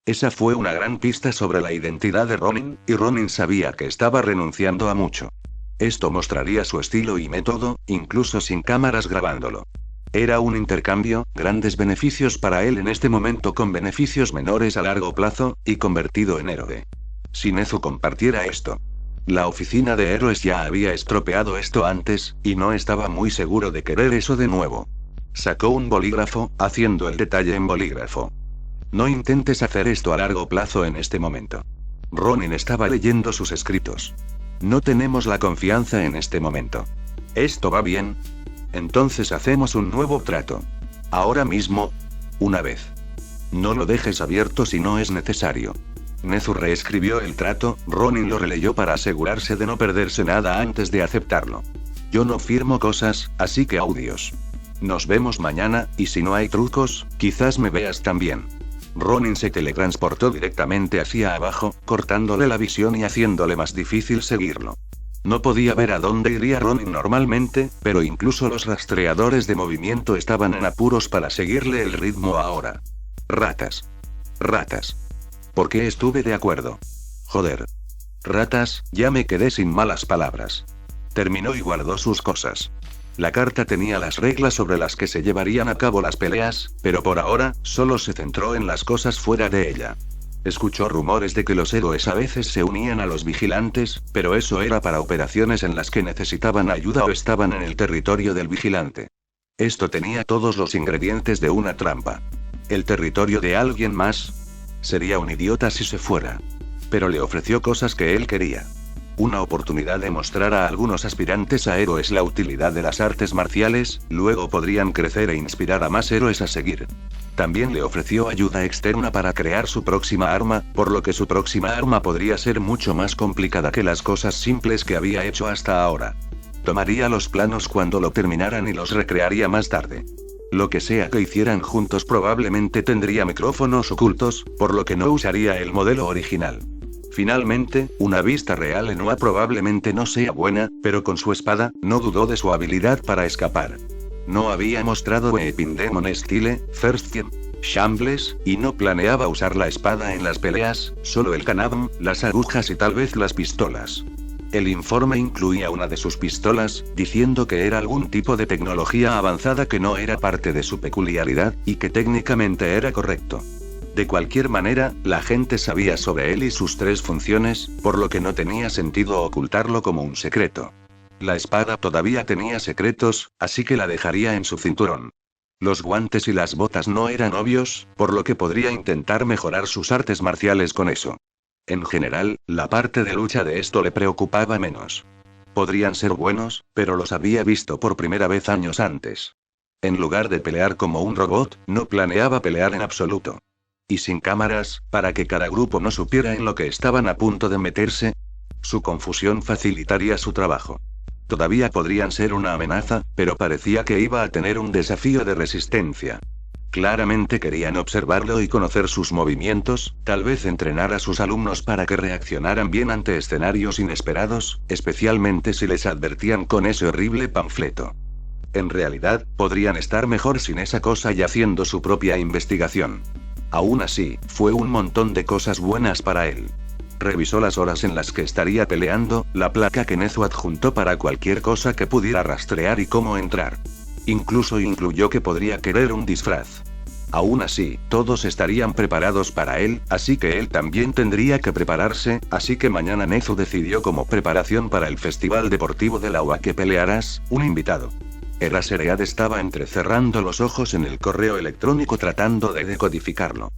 Esa fue una gran pista sobre la identidad de Ronin, y Ronin sabía que estaba renunciando a mucho. Esto mostraría su estilo y método, incluso sin cámaras grabándolo. Era un intercambio, grandes beneficios para él en este momento con beneficios menores a largo plazo, y convertido en héroe. Si Nezu compartiera esto. La oficina de héroes ya había estropeado esto antes, y no estaba muy seguro de querer eso de nuevo. Sacó un bolígrafo, haciendo el detalle en bolígrafo. No intentes hacer esto a largo plazo en este momento. Ronin estaba leyendo sus escritos. No tenemos la confianza en este momento. ¿Esto va bien? Entonces hacemos un nuevo trato. Ahora mismo. Una vez. No lo dejes abierto si no es necesario. Nezu reescribió el trato, Ronin lo releyó para asegurarse de no perderse nada antes de aceptarlo. Yo no firmo cosas, así que audios. Nos vemos mañana, y si no hay trucos, quizás me veas también. Ronin se teletransportó directamente hacia abajo, cortándole la visión y haciéndole más difícil seguirlo. No podía ver a dónde iría Ronin normalmente, pero incluso los rastreadores de movimiento estaban en apuros para seguirle el ritmo ahora. Ratas. Ratas. ¿Por qué estuve de acuerdo? Joder. Ratas, ya me quedé sin malas palabras. Terminó y guardó sus cosas. La carta tenía las reglas sobre las que se llevarían a cabo las peleas, pero por ahora, solo se centró en las cosas fuera de ella. Escuchó rumores de que los héroes a veces se unían a los vigilantes, pero eso era para operaciones en las que necesitaban ayuda o estaban en el territorio del vigilante. Esto tenía todos los ingredientes de una trampa. ¿El territorio de alguien más? Sería un idiota si se fuera. Pero le ofreció cosas que él quería. Una oportunidad de mostrar a algunos aspirantes a héroes la utilidad de las artes marciales, luego podrían crecer e inspirar a más héroes a seguir. También le ofreció ayuda externa para crear su próxima arma, por lo que su próxima arma podría ser mucho más complicada que las cosas simples que había hecho hasta ahora. Tomaría los planos cuando lo terminaran y los recrearía más tarde. Lo que sea que hicieran juntos probablemente tendría micrófonos ocultos, por lo que no usaría el modelo original. Finalmente, una vista real en Ua probablemente no sea buena, pero con su espada, no dudó de su habilidad para escapar. No había mostrado Weapon Demon Style, First Shambles, y no planeaba usar la espada en las peleas, solo el canam, las agujas y tal vez las pistolas. El informe incluía una de sus pistolas, diciendo que era algún tipo de tecnología avanzada que no era parte de su peculiaridad, y que técnicamente era correcto. De cualquier manera, la gente sabía sobre él y sus 3 funciones, por lo que no tenía sentido ocultarlo como un secreto. La espada todavía tenía secretos, así que la dejaría en su cinturón. Los guantes y las botas no eran obvios, por lo que podría intentar mejorar sus artes marciales con eso. En general, la parte de lucha de esto le preocupaba menos. Podrían ser buenos, pero los había visto por primera vez años antes. En lugar de pelear como un robot, no planeaba pelear en absoluto. Y sin cámaras, para que cada grupo no supiera en lo que estaban a punto de meterse. Su confusión facilitaría su trabajo. Todavía podrían ser una amenaza, pero parecía que iba a tener un desafío de resistencia. Claramente querían observarlo y conocer sus movimientos, tal vez entrenar a sus alumnos para que reaccionaran bien ante escenarios inesperados, especialmente si les advertían con ese horrible panfleto. En realidad, podrían estar mejor sin esa cosa y haciendo su propia investigación. Aún así, fue un montón de cosas buenas para él. Revisó las horas en las que estaría peleando, la placa que Nezu adjuntó para cualquier cosa que pudiera rastrear y cómo entrar. Incluso incluyó que podría querer un disfraz. Aún así, todos estarían preparados para él, así que él también tendría que prepararse, así que mañana Nezu decidió como preparación para el festival deportivo de la UA que pelearás, un invitado. Eraseread estaba entrecerrando los ojos en el correo electrónico tratando de decodificarlo.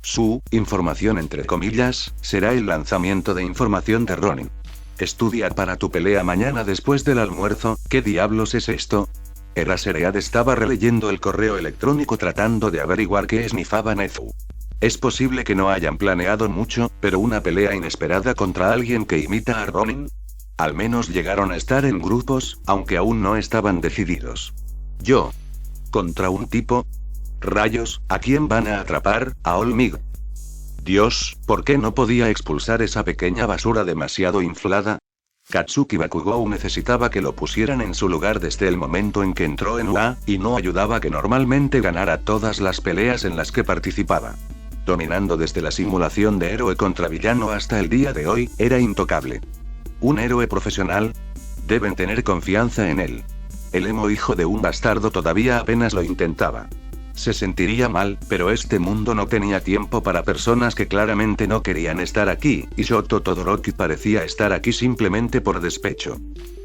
Su información entre comillas, será el lanzamiento de información de Ronin. Estudia para tu pelea mañana después del almuerzo, ¿qué diablos es esto? Eraseread estaba releyendo el correo electrónico tratando de averiguar qué esnifaba Nezu. Es posible que no hayan planeado mucho, pero una pelea inesperada contra alguien que imita a Ronin. Al menos llegaron a estar en grupos, aunque aún no estaban decididos. Yo. ¿Contra un tipo? Rayos, ¿a quién van a atrapar? ¿A Olmig? Dios, ¿por qué no podía expulsar esa pequeña basura demasiado inflada? Katsuki Bakugou necesitaba que lo pusieran en su lugar desde el momento en que entró en UA, y no ayudaba que normalmente ganara todas las peleas en las que participaba. Dominando desde la simulación de héroe contra villano hasta el día de hoy, era intocable. ¿Un héroe profesional? Deben tener confianza en él. El emo hijo de un bastardo todavía apenas lo intentaba. Se sentiría mal, pero este mundo no tenía tiempo para personas que claramente no querían estar aquí, y Shoto Todoroki parecía estar aquí simplemente por despecho.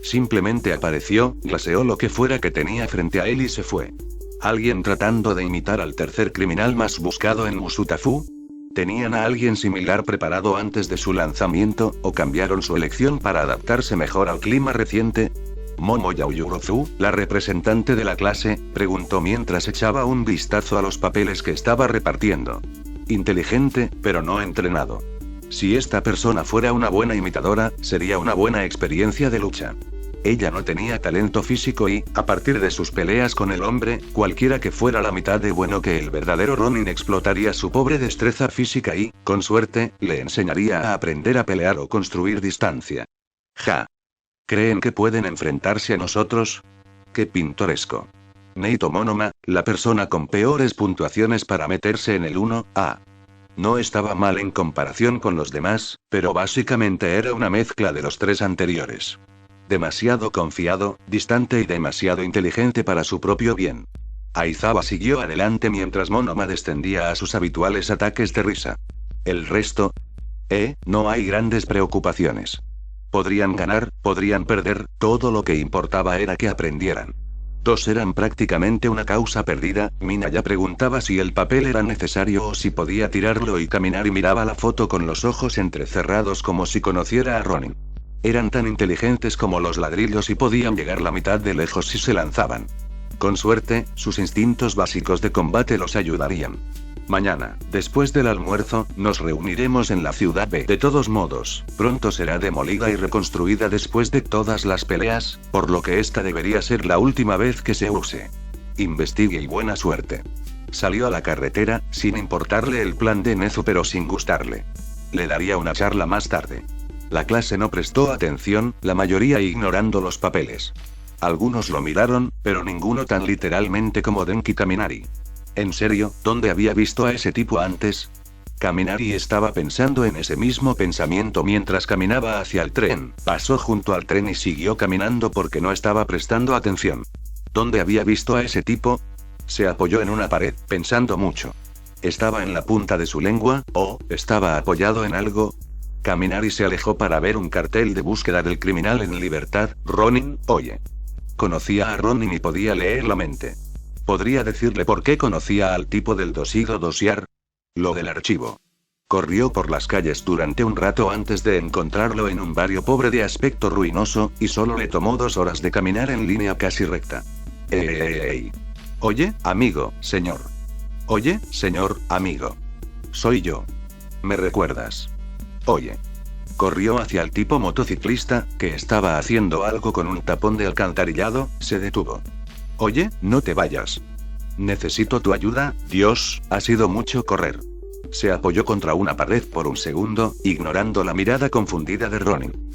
Simplemente apareció, glaseó lo que fuera que tenía frente a él y se fue. ¿Alguien tratando de imitar al tercer criminal más buscado en Musutafu? ¿Tenían a alguien similar preparado antes de su lanzamiento, o cambiaron su elección para adaptarse mejor al clima reciente? Momo Yaoyorozu, la representante de la clase, preguntó mientras echaba un vistazo a los papeles que estaba repartiendo. Inteligente, pero no entrenado. Si esta persona fuera una buena imitadora, sería una buena experiencia de lucha. Ella no tenía talento físico y, a partir de sus peleas con el hombre, cualquiera que fuera la mitad de bueno que el verdadero Ronin explotaría su pobre destreza física y, con suerte, le enseñaría a aprender a pelear o construir distancia. Ja. ¿Creen que pueden enfrentarse a nosotros? ¡Qué pintoresco! Neito Monoma, la persona con peores puntuaciones para meterse en el 1A. No estaba mal en comparación con los demás, pero básicamente era una mezcla de los tres anteriores. Demasiado confiado, distante y demasiado inteligente para su propio bien. Aizawa siguió adelante mientras Monoma descendía a sus habituales ataques de risa. El resto... no hay grandes preocupaciones. Podrían ganar, podrían perder, todo lo que importaba era que aprendieran. Dos eran prácticamente una causa perdida. Mina ya preguntaba si el papel era necesario o si podía tirarlo y caminar y miraba la foto con los ojos entrecerrados como si conociera a Ronin. Eran tan inteligentes como los ladrillos y podían llegar la mitad de lejos si se lanzaban. Con suerte, sus instintos básicos de combate los ayudarían. Mañana, después del almuerzo, nos reuniremos en la ciudad B. De todos modos, pronto será demolida y reconstruida después de todas las peleas, por lo que esta debería ser la última vez que se use. Investigue y buena suerte. Salió a la carretera, sin importarle el plan de Nezu pero sin gustarle. Le daría una charla más tarde. La clase no prestó atención, la mayoría ignorando los papeles. Algunos lo miraron, pero ninguno tan literalmente como Denki Kaminari. ¿En serio? ¿Dónde había visto a ese tipo antes? Kaminari estaba pensando en ese mismo pensamiento mientras caminaba hacia el tren. Pasó junto al tren y siguió caminando porque no estaba prestando atención. ¿Dónde había visto a ese tipo? Se apoyó en una pared, pensando mucho. ¿Estaba en la punta de su lengua, o estaba apoyado en algo? Kaminari se alejó para ver un cartel de búsqueda del criminal en libertad. Ronin, oye. Conocía a Ronin y podía leer la mente. ¿Podría decirle por qué conocía al tipo del dossier? Lo del archivo. Corrió por las calles durante un rato antes de encontrarlo en un barrio pobre de aspecto ruinoso, y solo le tomó 2 horas de caminar en línea casi recta. Oye, amigo, señor. Oye, señor, amigo. Soy yo. ¿Me recuerdas? Oye. Corrió hacia el tipo motociclista, que estaba haciendo algo con un tapón de alcantarillado. Se detuvo. Oye, no te vayas. Necesito tu ayuda. Dios, ha sido mucho correr. Se apoyó contra una pared por un segundo, ignorando la mirada confundida de Ronin.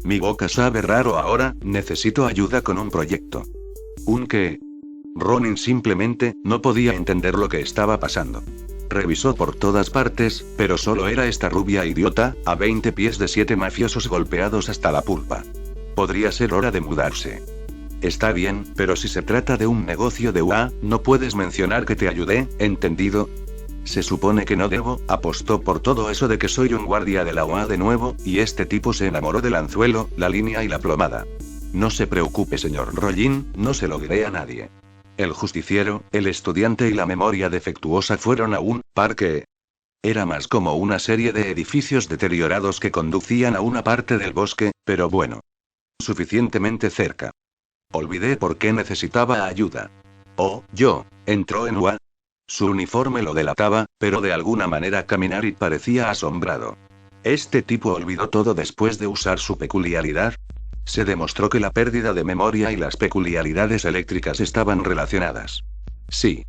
Mi boca sabe raro ahora, necesito ayuda con un proyecto. ¿Un qué? Ronin simplemente no podía entender lo que estaba pasando. Revisó por todas partes, pero solo era esta rubia idiota, a 20 pies de 7 mafiosos golpeados hasta la pulpa. Podría ser hora de mudarse. Está bien, pero si se trata de un negocio de UA, no puedes mencionar que te ayudé, ¿entendido? Se supone que no debo. Apostó por todo eso de que soy un guardia de la UA de nuevo, y este tipo se enamoró del anzuelo, la línea y la plomada. No se preocupe, señor Rollin, no se lo diré a nadie. El justiciero, el estudiante y la memoria defectuosa fueron a un parque. Era más como una serie de edificios deteriorados que conducían a una parte del bosque, pero bueno. Suficientemente cerca. Olvidé por qué necesitaba ayuda. Entró en UA. Su uniforme lo delataba, pero de alguna manera Kaminari parecía asombrado. ¿Este tipo olvidó todo después de usar su peculiaridad? Se demostró que la pérdida de memoria y las peculiaridades eléctricas estaban relacionadas. Sí.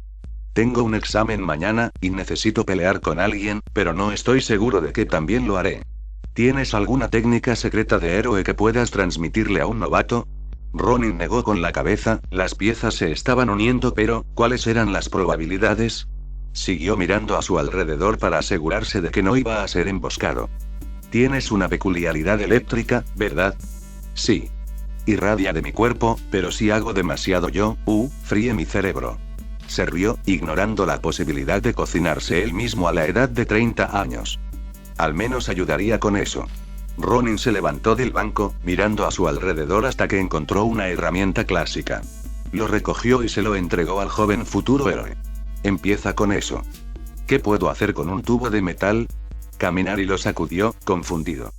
Tengo un examen mañana, y necesito pelear con alguien, pero no estoy seguro de que también lo haré. ¿Tienes alguna técnica secreta de héroe que puedas transmitirle a un novato? Ronin negó con la cabeza, las piezas se estaban uniendo pero, ¿cuáles eran las probabilidades? Siguió mirando a su alrededor para asegurarse de que no iba a ser emboscado. Tienes una peculiaridad eléctrica, ¿verdad? Sí. Irradia de mi cuerpo, pero si hago demasiado fríe mi cerebro. Se rió, ignorando la posibilidad de cocinarse él mismo a la edad de 30 años. Al menos ayudaría con eso. Ronin se levantó del banco, mirando a su alrededor hasta que encontró una herramienta clásica. Lo recogió y se lo entregó al joven futuro héroe. Empieza con eso. ¿Qué puedo hacer con un tubo de metal? Kaminari lo sacudió, confundido.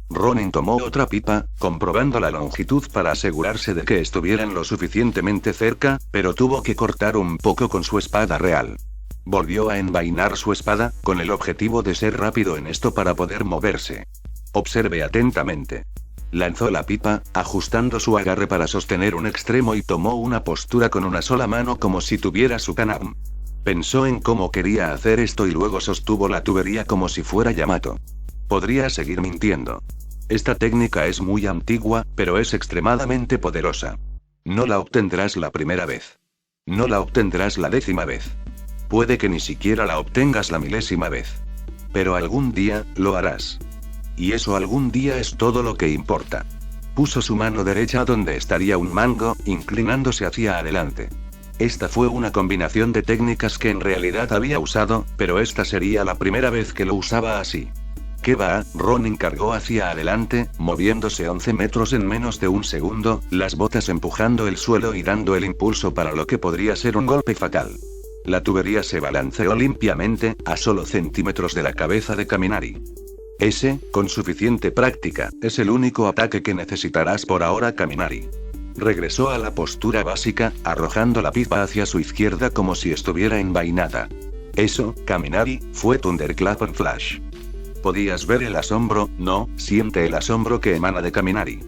Ronin tomó otra pipa, comprobando la longitud para asegurarse de que estuvieran lo suficientemente cerca, pero tuvo que cortar un poco con su espada real. Volvió a envainar su espada, con el objetivo de ser rápido en esto para poder moverse. Observe atentamente. Lanzó la pipa, ajustando su agarre para sostener un extremo y tomó una postura con una sola mano como si tuviera su kanam. Pensó en cómo quería hacer esto y luego sostuvo la tubería como si fuera Yamato. Podría seguir mintiendo. Esta técnica es muy antigua, pero es extremadamente poderosa. No la obtendrás la primera vez. No la obtendrás la 10ª vez. Puede que ni siquiera la obtengas la 1000ª vez. Pero algún día, lo harás. Y eso algún día es todo lo que importa. Puso su mano derecha donde estaría un mango, inclinándose hacia adelante. Esta fue una combinación de técnicas que en realidad había usado, pero esta sería la primera vez que lo usaba así. ¿Qué va? Ronin cargó hacia adelante, moviéndose 11 metros en menos de un segundo, las botas empujando el suelo y dando el impulso para lo que podría ser un golpe fatal. La tubería se balanceó limpiamente, a solo centímetros de la cabeza de Kaminari. Ese, con suficiente práctica, es el único ataque que necesitarás por ahora, Kaminari. Regresó a la postura básica, arrojando la pipa hacia su izquierda como si estuviera envainada. Eso, Kaminari, fue Thunderclap en Flash. Podías ver el asombro, no, siente el asombro que emana de Kaminari.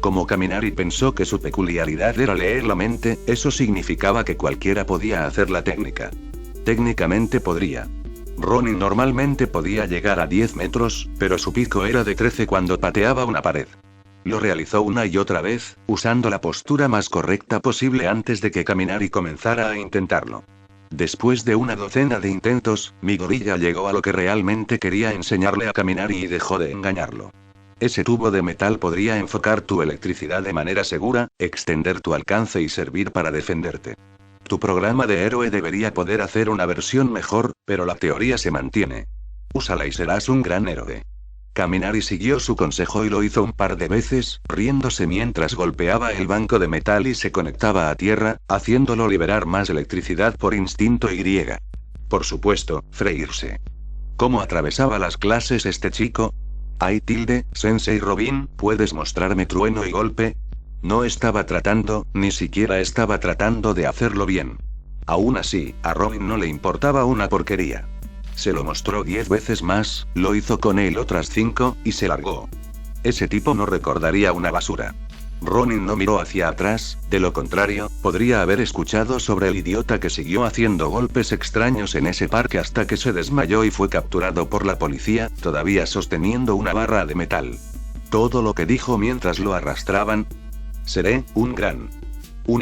Como Kaminari pensó que su peculiaridad era leer la mente, eso significaba que cualquiera podía hacer la técnica. Técnicamente podría. Ronin normalmente podía llegar a 10 metros, pero su pico era de 13 cuando pateaba una pared. Lo realizó una y otra vez, usando la postura más correcta posible antes de que Kaminari comenzara a intentarlo. Después de una docena de intentos, mi gorilla llegó a lo que realmente quería enseñarle a Kaminari y dejó de engañarlo. Ese tubo de metal podría enfocar tu electricidad de manera segura, extender tu alcance y servir para defenderte. Tu programa de héroe debería poder hacer una versión mejor, pero la teoría se mantiene. Úsala y serás un gran héroe. Kaminari siguió su consejo y lo hizo un par de veces, riéndose mientras golpeaba el banco de metal y se conectaba a tierra, haciéndolo liberar más electricidad por instinto y. Por supuesto, freírse. ¿Cómo atravesaba las clases este chico? Ay, Sensei Robin, ¿puedes mostrarme trueno y golpe? No estaba tratando, ni siquiera estaba tratando de hacerlo bien. Aún así, a Robin no le importaba una porquería. Se lo mostró 10 veces más, lo hizo con él otras 5, y se largó. Ese tipo no recordaría una basura. Ronin no miró hacia atrás, de lo contrario, podría haber escuchado sobre el idiota que siguió haciendo golpes extraños en ese parque hasta que se desmayó y fue capturado por la policía, todavía sosteniendo una barra de metal. Todo lo que dijo mientras lo arrastraban: seré un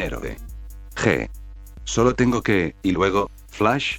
héroe. Solo tengo que, y luego, Flash.